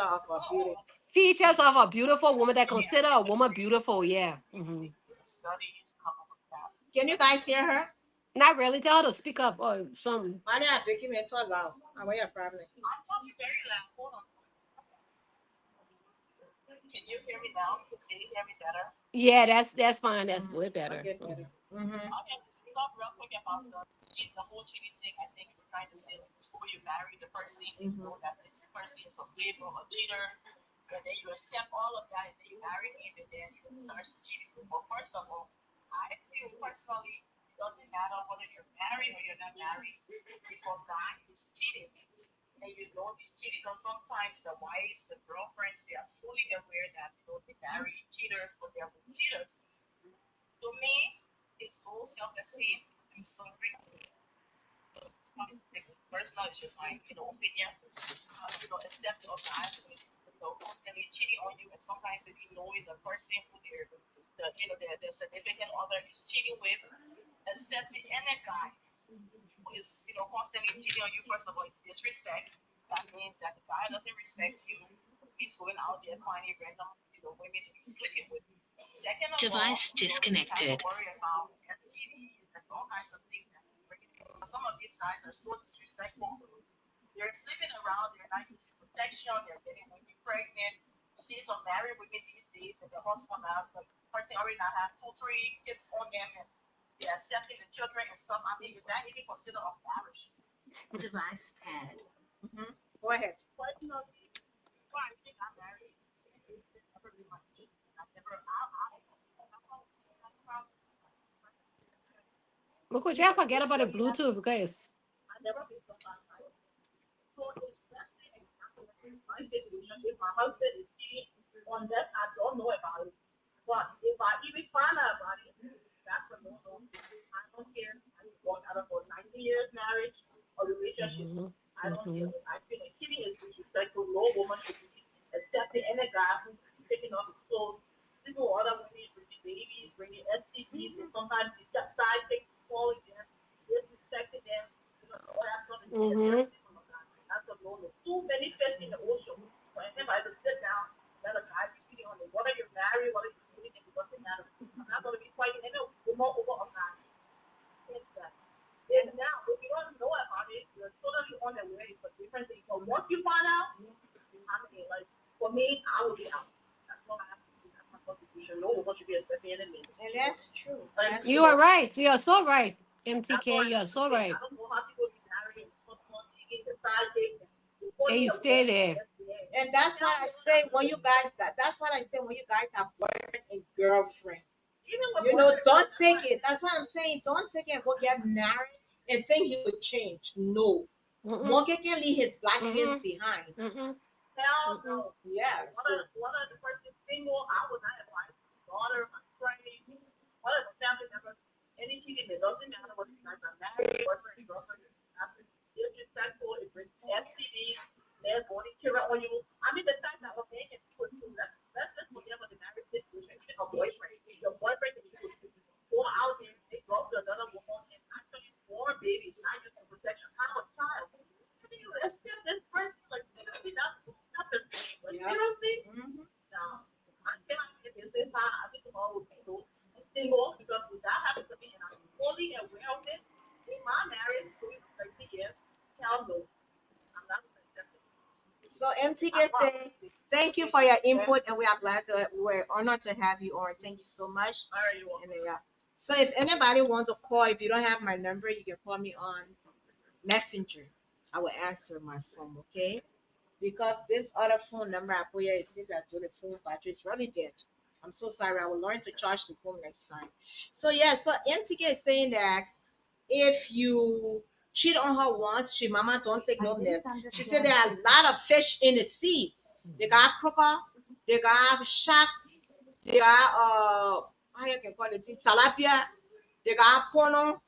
of her beauty. Features of a beautiful woman that Yeah, consider a it's a woman beautiful. Yeah. study to come up with that. Can you guys hear her? Not really. Tell her to speak up or something. Maria, Becky, me talk loud. What your problem? I'm talking very loud. Hold on. Can you hear me now? Can you hear me better? Yeah, that's fine. That's way Mm-hmm. better. Okay, better. Mm-hmm. Okay, to talk real quick about the whole cheating thing. I think we're trying to say, like, before you marry the person, you know that this person is a flip or a cheater. and then you accept all of that, and then you marry him, and then you start cheating. Well, first of all, I feel personally it doesn't matter whether you're married or you're not married. If a guy is cheating, and you know he's cheating, because sometimes the wives, the girlfriends, they are fully aware that they marry cheaters, but they're with cheaters. To me, it's low self-esteem. I'm sorry, personal. It's just my opinion. Accept a guy who is constantly cheating on you, and sometimes if you know the person who their significant other is cheating with, accepting any guy who is constantly cheating on you. First of all, it's disrespect. That means that the guy doesn't respect you. He's going out there finding random women to be sleeping with. Second of Device all, you have to disconnected. worry about STDs and all kinds of things that he's bringing. Some of these guys are so disrespectful. They're sleeping around. They're not using protection. They're getting women pregnant. You see some married women these days, and the husband the person already now have 2, 3 kids on them, and they're accepting the children and stuff. I mean, is that even considered a marriage? Device paired. Mm-hmm. Go ahead. Personally, why I think I'm married, it's never been my issue. I've never, Look what you forget about the Bluetooth, guys. I've never been somebody like, so it's nothing exactly like my situation. If my husband is cheating on that, I don't know about it. But if I even find out about it, that's a no no. I don't care. I walk out of a 90 years marriage or relationship. Mm-hmm. I don't care. Mm-hmm. I feel like cheating is disrespectful. No woman should be accepting any guy who's taking off his clothes. People, other women bringing babies, bringing STDs, and sometimes the side takes calling them, disrespecting them. All that's going to be a Mm-hmm. dirty from a guy. That's a no no. Too many fish in the ocean for anybody to sit down, let a guy be cheating on you. Whether you're married, whether you're doing it, it doesn't matter. I'm not going to be fighting any woman over a guy. It's that. If And now, if you don't know about it, you're totally unaware. It's a different thing. But once you find out, I'm in. Like, for me, I will be out. That's all I have to do. That's my contribution. No one should be accepting any men. and that's true. Like, That's You true. are right. You are so right. that's all MTK, I you are have to so say. I right. don't know how people be married and someone taking the side date and And fully you stay aware that there. yes, yeah. And that's Tell what I me what say I'm when doing. you guys that's what I say when you guys have boyfriend and girlfriend. Even with You know, boyfriend girl, don't that's take why it. That's what I'm saying. Don't take it and go get married and think he would change. No. Mm-mm. Monkey can leave his black hands Mm-mm. behind. Mm-mm. hell Mm-mm. no. Yeah. So One of the person single, I would not advise my daughter, my friend, one of the family members, any cheating. It doesn't matter whether you guys are married, boyfriend, girlfriend. That's disrespectful. It brings STDs. There's body children on you. I mean, the fact that okay, can cheat with you. Let's just forget about the marriage situation. Even a boyfriend, your boyfriend can cheat with you. Go out there, make love to another woman, and actually born babies, not just for protection. Have a child. How do you accept this person? Like, seriously, that's the thing. Like, yeah. seriously? Hmm. No. I cannot get this. This time, I think about would be so single because if that happened to me and I'm fully aware of it, in my marriage, going for 30 years, hell no. I'm not going to accept it. So That's MTK what I'm going say to say. thank you Thank for you. your Okay? input and we are glad to we're honored to have you on. Thank you so much. All right, you're And welcome. yeah. So if anybody wants to call, if you don't have my number, you can call me on Messenger. I will answer my phone, okay? Because this other phone number I put here, it seems as though the phone battery is really dead. I'm so sorry. I will learn to charge the phone next time. So yeah, so MTK is saying that if you cheat on her once, she mama don't take no mess. She said there are a lot of fish in the sea. They got croaker, they got sharks, they got how you can call it tilapia, they got pono,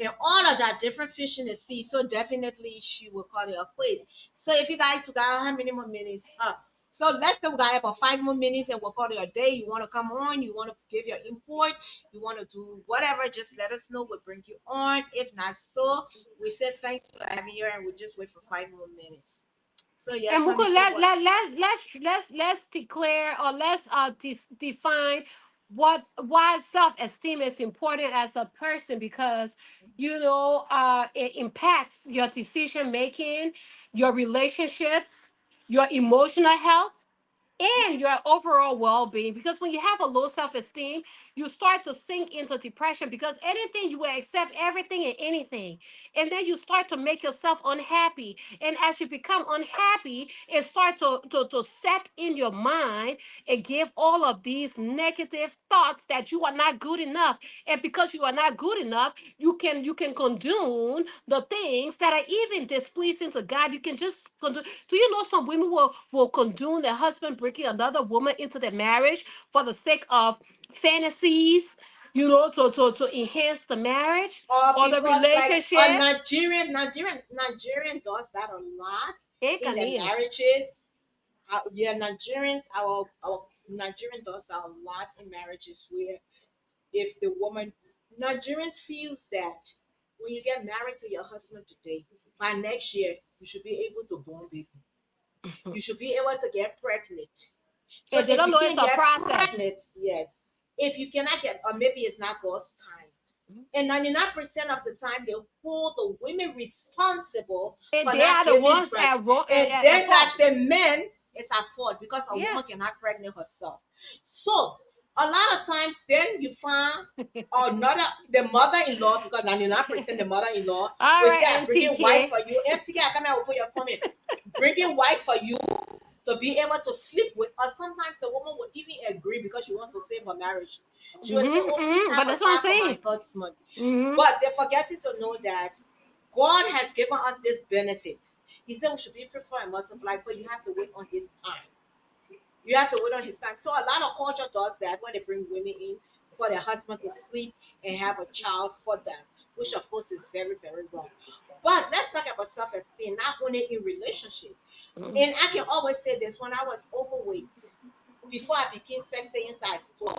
and all of that different fish in the sea. So definitely she will call it a quit. So if you guys got how many more minutes? So let's say we got about 5 more minutes and we'll call it a day. You want to come on, you want to give your input, you want to do whatever, just let us know. We'll bring you on. If not so, we say thanks for having you and we'll just wait for 5 more minutes. So And yes, Muko, honey, say what? let's declare or let's define why self-esteem is important as a person because it impacts your decision making, your relationships, your emotional health, and your overall well-being. Because when you have a low self-esteem, you start to sink into depression, because anything, you will accept everything and anything, and then you start to make yourself unhappy. And as you become unhappy, it starts to set in your mind and give all of these negative thoughts that you are not good enough. And because you are not good enough, you can condone the things that are even displeasing to God. You can just condone. Do you know some women will condone their husband bringing another woman into their marriage for the sake of fantasies, to enhance the marriage Or or the because like a relationship? Nigerian does that a lot It in can their is. marriages. Yeah, our Nigerian does that a lot in marriages where if the woman, Nigerians feels that when you get married to your husband today, by next year you should be able to born baby. You should be able to get pregnant. So And they if don't you know it's can't a get process. pregnant, yes. If you cannot get, or maybe it's not God's time. And 99% of the time, they hold the women responsible And for they not are the giving ones birth. at, And at then fault. that the men is at fault because a Yeah. woman cannot pregnant herself. So a lot of times, then you find another the mother-in-law, because 99% the mother-in-law All will say, right, I'm bringing wife MTK. for you. MTK, I come here, will put your comment. Bringing wife for you to be able to sleep with. Or sometimes the woman would even agree because she wants to save her marriage. She will say, oh, please have But a that's what I'm child for my saying. husband. Mm-hmm. But they're forgetting to know that God has given us this benefit. He said we should be fruitful and multiply, but you have to wait on his time. You have to wait on his time. So a lot of culture does that when they bring women in for their husband to sleep and have a child for them, which of course is very, very wrong. But let's talk about self-esteem, not only in relationship. And I can always say this: when I was overweight, before I became sexy in size 12,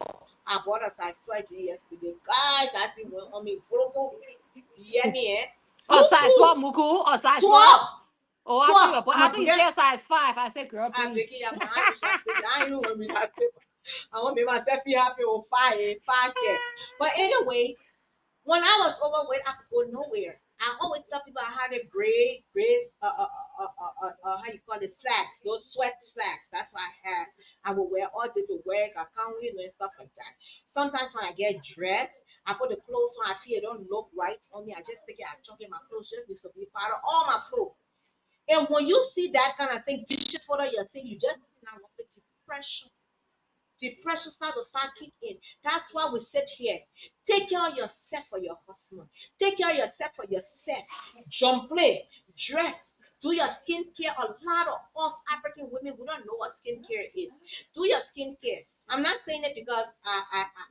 I bought a size 12 yesterday. Guys, that thing went on me. Furupu. You hear me, eh? Or size what, Furupu. Muku? Or size what? 12. Oh, I thought 12. you were, I'm I a thought you forget. said size 5. I said, girl, I'm please. making my Irish station. I ain't even want me that step. I want me myself be happy with 5K. But anyway, when I was overweight, I could go nowhere. I always tell people I had a gray, how you call it, slacks, those sweat slacks. That's what I had. I would wear all day to work, I can't, and stuff like that. Sometimes when I get dressed, I put the clothes on, I feel it don't look right on me. I just take it, I chuck in my clothes, just needs to be part of all my flow. And when you see that kind of thing, dishes for your thing, you just now want the depression. Depression start kick in. That's why we sit here. Take care of yourself for your husband. Take care of yourself for yourself. Jump play, dress, do your skincare. A lot of us African women, we don't know what skincare is. Do your skincare. I'm not saying it because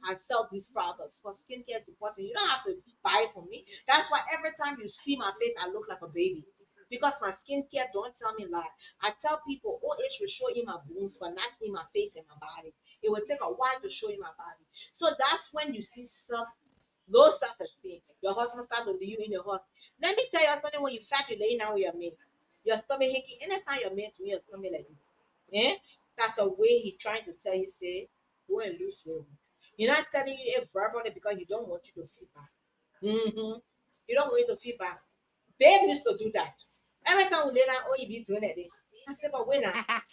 I sell these products, but skincare is important. You don't have to buy it from me. That's why every time you see my face, I look like a baby. Because my skincare don't tell me lie. I tell people, oh, it will show in my bones, but not in my face and my body. It will take a while to show in my body. So that's when you see low self-esteem. Your husband start to leave you in your house. Let me tell you something: when you fat, you're laying down with your mate. Your stomach hinky. Anytime your mate to me, your stomach like this. Eh? That's a way he trying to tell you, say, go and lose weight. You're not telling you it verbally because he don't want you to feel bad. Mm-hmm. You don't want you to feel bad. Babe needs to do that. Every time we lay down, oh, you be doing it. I said, but when you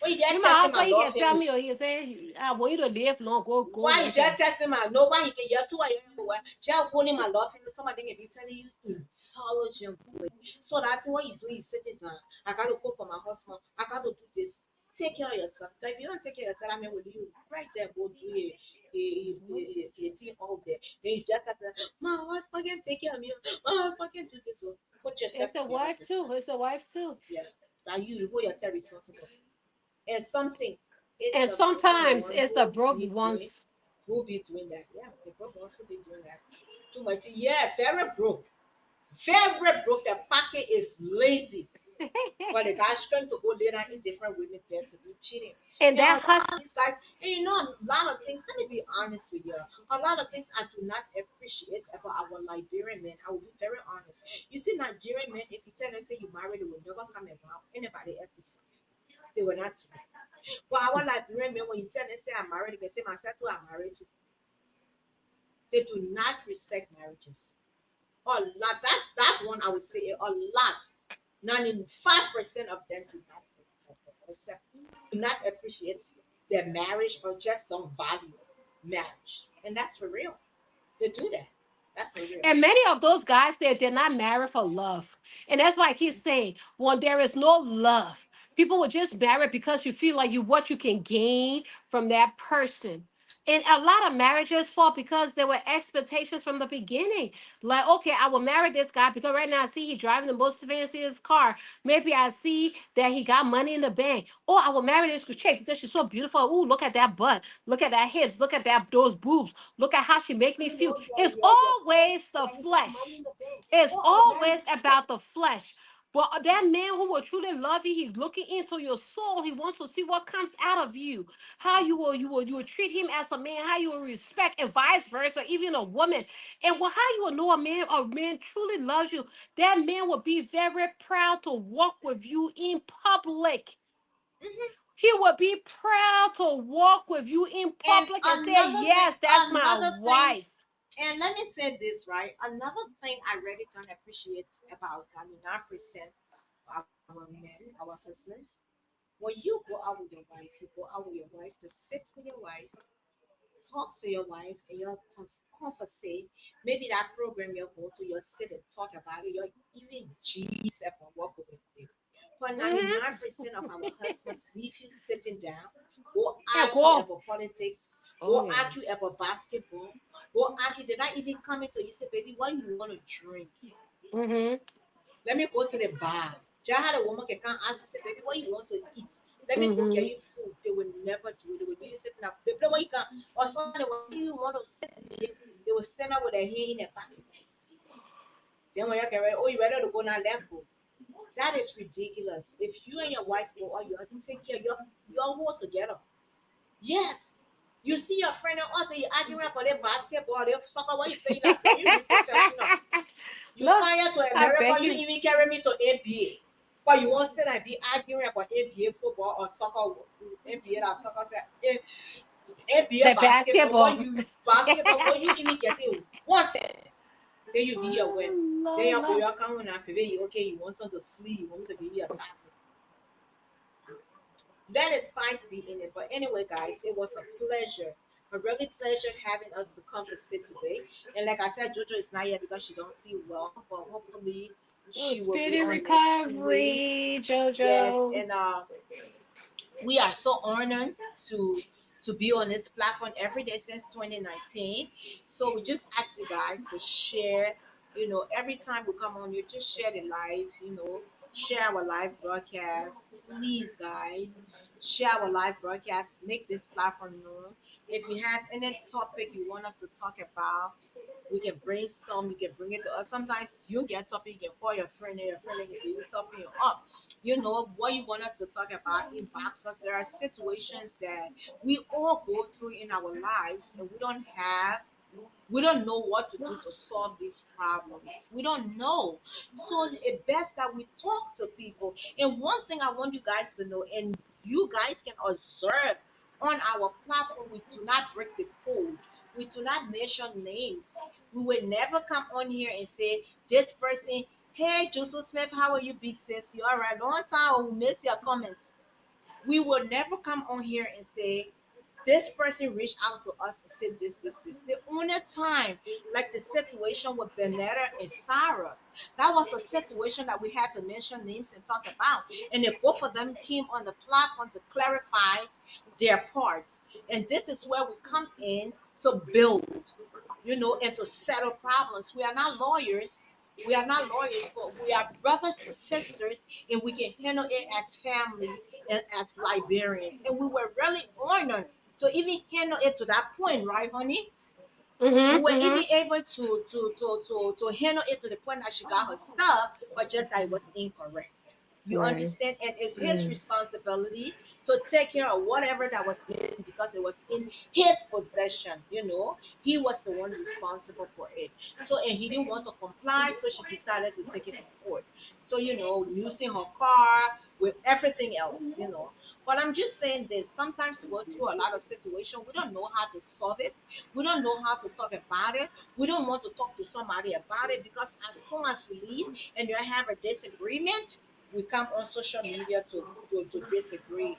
You just my testing my husband, he love can tell me, or him, he say, I want you to live long, go why you rest just up. testing my no why he can get two everywhere just holding my love and somebody can be telling you intelligent way. So that's what you do, you sit it down. I gotta cook for my husband, I gotta do this. Take care of yourself. Because if you don't take care of yourself, I mean will you right there go do a thing all there. Then you just have to my husband can take care of me. My husband can do this. So put yourself It's the together, wife sister. too. It's the wife too. Yeah. And you hold yourself responsible. And something it's And the broken sometimes one it's the broke ones. who be doing that. Yeah, the broke ones who be doing that. Too much. Yeah, very broke. Very broke. The pocket is lazy. But the guy's trying to go later in different women there to be cheating. And And a that lot hus of these guys, and you know, a lot of things, let me be honest with you. A lot of things I do not appreciate about our Liberian men. I will be very honest. You see, Nigerian men, if you tell them say you married, they will never come around anybody else's wife. They will not. But our Liberian men, when you tell them say I'm married, they say myself too, I'm married too. They do not respect marriages. A lot. That's that one I would say a lot. 95% of them do not accept, do not appreciate. their marriage or just don't value marriage. And that's for real. They do that. That's for real. And many of those guys there, they're not married for love. And that's why I keep saying, when there is no love, people will just marry because you feel like you what you can gain from that person. And a lot of marriages fall because there were expectations from the beginning. Like, okay, I will marry this guy because right now I see he driving the most fanciest car. Maybe I see that he got money in the bank. Oh, I will marry this chick because she's so beautiful. Ooh, look at that butt. Look at that hips. Look at that those boobs. Look at how she make me feel. It's always the flesh. It's always about the flesh. But that man who will truly love you, he's looking into your soul. He wants to see what comes out of you, how you will treat him as a man, how you will respect, and vice versa, even a woman. And how you will know a man truly loves you. That man will be very proud to walk with you in public. Hmm. He will be proud to walk with you in And public and say, "Yes, that's my another thing, wife." and let me say this, right? Another thing I really don't appreciate about, 99% our men, our husbands, when you go out with your wife, you go out with your wife to sit with your wife, talk to your wife, and you'll conversate. Maybe that program you go to, you'll sit and talk about it. You'll even G's up and walk with it. But Hmm. 99% of our husbands leave you sitting down, go Yeah, argue go. about politics, Oh go yeah. argue about basketball, go argue. Did I even come into you say, baby, what you want to drink? Mm-hmm. Let me go to the bar. Just had a woman can come ask and say, baby, what you want to eat? Let me go get Mm-hmm. you food. They will never do it. They will be sitting up. Baby, what you can or somebody will you want to sit there. They will stand up with their hand in their pocket. Then when you get ready, oh, you ready to go now? Let go. That is ridiculous. If you and your wife go out, you have to take care of your whole together. Yes. You see your friend and author, you arguing about their basketball, their soccer, what you paying that for? You be professional. You Look, fly to I America, bet you you even carry me to ABA. But you won't say and be arguing about ABA football or soccer, ABA or soccer, ABA the basketball. What basketball. you basketball, what you even getting one set. Then you be here when. Then Lord, you Lord. come on and you okay, you want some to sleep, you want me to give you a tackle. Let it spice be in it. But anyway, guys, it was a pleasure. A really pleasure having us to conversate today. And like I said, Jojo is not here because she don't feel well, but hopefully she will be Speedy on next week. recovery, Yes, Jojo. and we are so honored to be on this platform every day since 2019. So we just ask you guys to share. Every time we come on, you just share the live. Share our live broadcast. Please, guys, share our live broadcast. Make this platform known. If you have any topic you want us to talk about, we can brainstorm. You can bring it to us. Sometimes you get topic, you can call your friend, and your friend can be topping you up. What you want us to talk about, inbox us. There are situations that we all go through in our lives, and we don't know what to do to solve these problems. We don't know. So it's best that we talk to people. And one thing I want you guys to know, and you guys can observe on our platform, we do not break the code. We do not mention names. We will never come on here and say, this person, hey, Joseph Smith, how are you, big sis? You all right? Long time we miss your comments. We will never come on here and say, this person reached out to us and said this. The only time, like the situation with Benetta and Sarah, that was a situation that we had to mention names and talk about. And then both of them came on the platform to clarify their parts. And this is where we come in to build, and to settle problems. We are not lawyers. We are not lawyers, but we are brothers and sisters, and we can handle it as family and as Liberians. And we were really honored to even handle it to that point, right, honey? We Mm-hmm. were Mm-hmm. even able to handle it to the point that she got her stuff, but just that it was incorrect. You Right. understand? And it's his Mm. responsibility to take care of whatever that was missing because it was in his possession. He was the one responsible for it. So, and he didn't want to comply, so she decided to take it to court. So, using her car with everything else. But I'm just saying this, sometimes we go through a lot of situations, we don't know how to solve it. We don't know how to talk about it. We don't want to talk to somebody about it because as soon as we leave and you have a disagreement, we come on social media to disagree.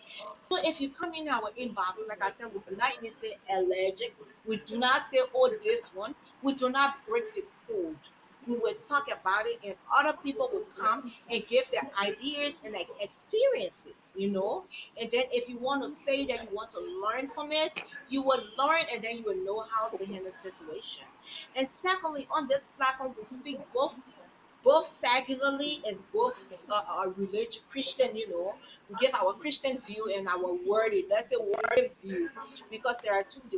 So if you come in our inbox, like I said, we do not even say allergic. We do not say, oh, this one. We do not break the code. We will talk about it, and other people will come and give their ideas and like experiences. And then if you want to stay there, you want to learn from it, you will learn, and then you will know how to handle situation. And secondly, on this platform, we speak both secularly and both religious Christian. We give our Christian view and our worded, let's say worded view, because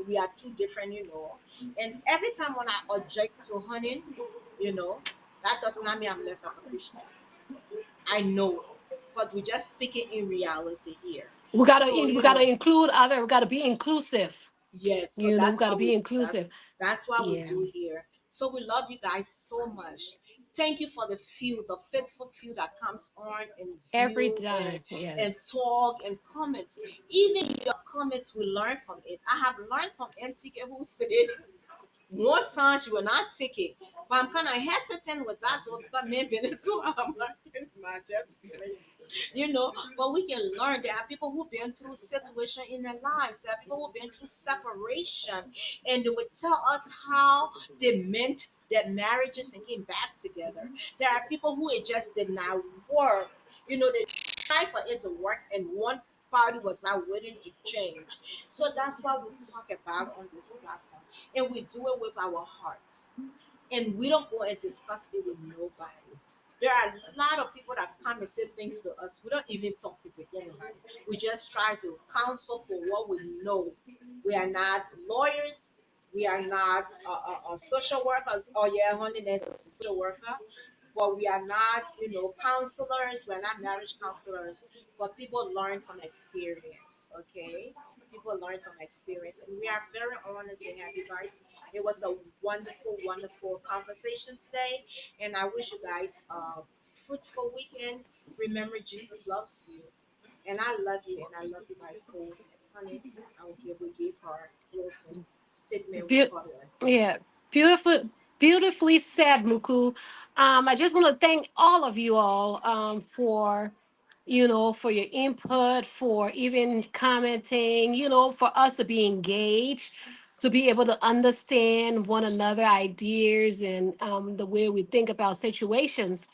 we are two different. And every time when I object to hunting, you know, that does not mean I'm less of a Christian. I know, but we're just speaking in reality here. So, We gotta include other. We gotta be inclusive. yes, so We gotta be inclusive. that's what we Yeah, do here. So we love you guys so much. Thank you for the faithful few that comes on and every view time. and Yes. talk and comments. Even your comments, we learn from it. I have learned from MTK, who said one time she will not take it. But I'm kind of hesitant with that one because maybe it's too my just but we can learn. There are people who've been through situation in their lives. There are people who've been through separation, and they would tell us how they meant their marriages and came back together. There are people who it just did not work. They tried for it to work, and one party was not willing to change. So that's what we talk about on this platform, and we do it with our hearts, and we don't go and discuss it with nobody. There are a lot of people that come and say things to us. We don't even talk it to anybody. We just try to counsel for what we know. We are not lawyers. We are not social workers. Oh yeah, honey, there's a social worker, but we are not, counselors. We're not marriage counselors. But people learn from experience. Okay, people learn from experience, and we are very honored to have you guys. It was a wonderful, wonderful conversation today, and I wish you guys a fruitful weekend. Remember, Jesus loves you, and I love you, and I love you by force. And honey, we give her closing statement with Be- her one. yeah, beautiful, beautifully said, Muku. I just want to thank all of you all for, for your input, for even commenting, for us to be engaged, to be able to understand one another ideas and the way we think about situations.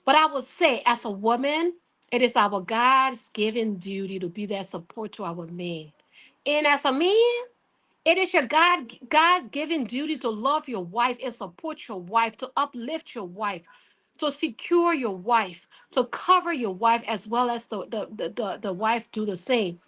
But I would say, as a woman, it is our God's given duty to be that support to our men. And as a man, it is your God's given duty to love your wife and support your wife, to uplift your wife, to secure your wife, to cover your wife, as well as the wife do the same.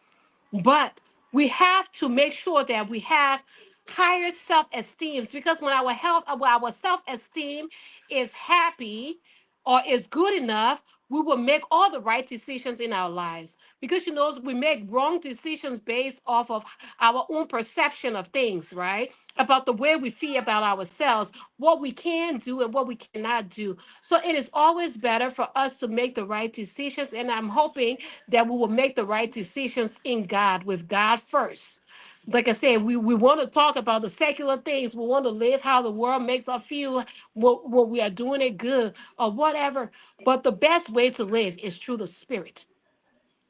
But we have to make sure that we have higher self-esteem, because when our self-esteem is happy or is good enough, we will make all the right decisions in our lives. Because we make wrong decisions based off of our own perception of things, right? About the way we feel about ourselves, what we can do and what we cannot do. So it is always better for us to make the right decisions. And I'm hoping that we will make the right decisions in God, with God first. Like I said, we want to talk about the secular things. We want to live how the world makes us feel when we are doing it good or whatever. But the best way to live is through the spirit,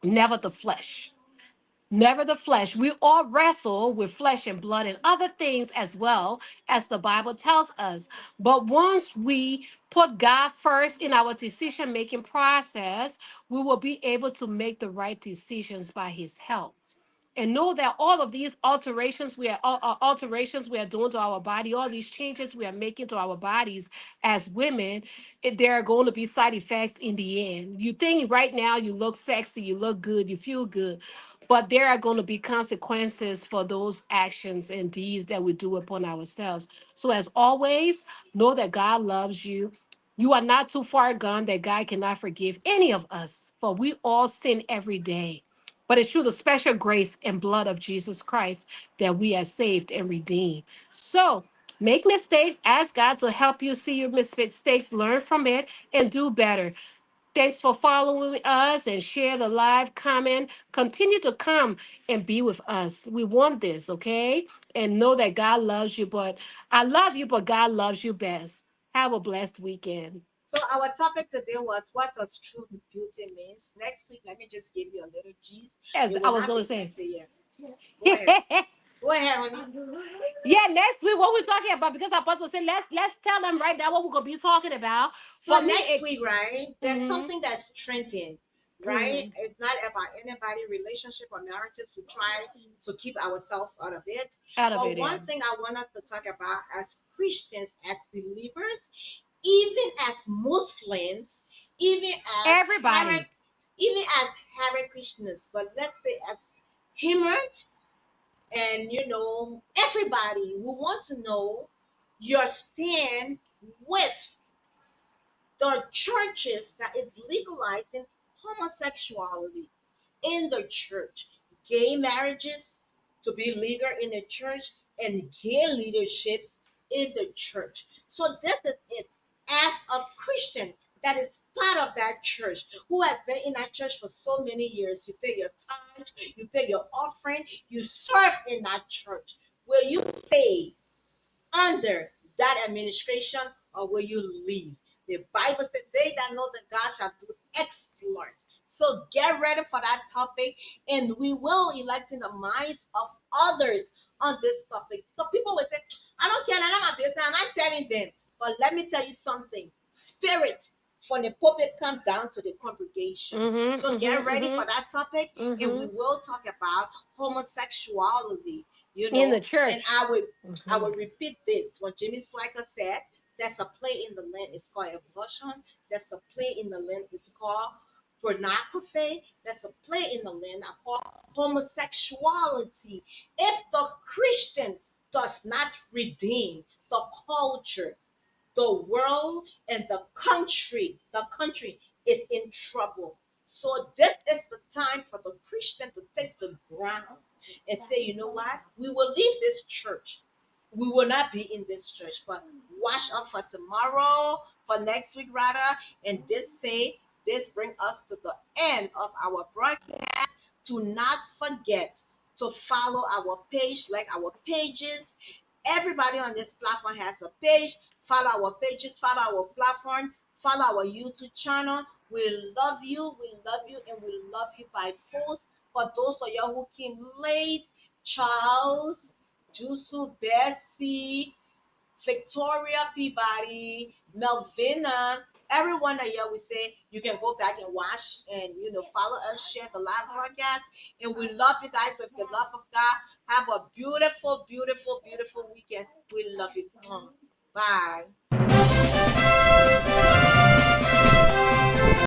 never the flesh. Never the flesh. We all wrestle with flesh and blood and other things as well, as the Bible tells us. But once we put God first in our decision making process, we will be able to make the right decisions by His help. And know that all of these alterations we are doing to our body, all these changes we are making to our bodies as women, there are going to be side effects in the end. You think right now you look sexy, you look good, you feel good, but there are going to be consequences for those actions and deeds that we do upon ourselves. So as always, know that God loves you. You are not too far gone that God cannot forgive any of us, for we all sin every day. But it's through the special grace and blood of Jesus Christ that we are saved and redeemed. So make mistakes, ask God to help you see your mistakes, learn from it, and do better. Thanks for following us and share the live comment. Continue to come and be with us. We want this, okay? And know that God loves you, but I love you, but God loves you best. Have a blessed weekend. So our topic today was what does true beauty means. Next week, let me just give you a little gist. Yes, It I will was not going be to say. easy yet. Go ahead. Go ahead, honey. Yeah, next week what we're talking about, because Apostle said let's tell them right now what we're gonna be talking about. So For me, next week, right, there's mm-hmm, something that's trending, right? mm-hmm, It's not about anybody relationship or marriages. We try to keep ourselves out of it. out of But it, yeah. one thing I want us to talk about as Christians, as believers, even as Muslims, even as Hare, Everybody. even as Hare Krishnas, but let's say as Himert and everybody, we want to know your stand with the churches that is legalizing homosexuality in the church, gay marriages to be legal in the church, and gay leaderships in the church. So this is it. As a Christian that is part of that church, who has been in that church for so many years, you pay your tithe, you pay your offering, you serve in that church. Will you stay under that administration, or will you leave? The Bible said, they that know that God shall do exploit. So get ready for that topic, and we will elect in the minds of others on this topic. So people will say, I don't care, I'm my business, I'm not serving them. But let me tell you something. Spirit from the pulpit come down to the congregation. Mm-hmm, So get mm-hmm, ready for mm-hmm, that topic, and we mm-hmm. will talk about homosexuality, In the and church. I Mm-hmm. will repeat this. What Jimmy Swagger said, there's a play in the land, it's called abortion. There's a play in the land, it's called pornography. There's a play in the land called homosexuality. If the Christian does not redeem the culture, the world and the country is in trouble. So this is the time for the Christian to take the ground and say, you know what? We will leave this church. We will not be in this church, but watch out for tomorrow, for next week rather. And this bring us to the end of our broadcast. Do not forget to follow our page, like our pages. Everybody on this platform has a page. Follow our pages, follow our platform, follow our YouTube channel. We love you, and we love you by force. For those of y'all who came late, Charles, Jusu, Bessie, Victoria Peabody, Melvina, everyone that here we say you can go back and watch and follow us, share the live broadcast. And we love you guys with the love of God. Have a beautiful, beautiful, beautiful weekend. We love you. Bye.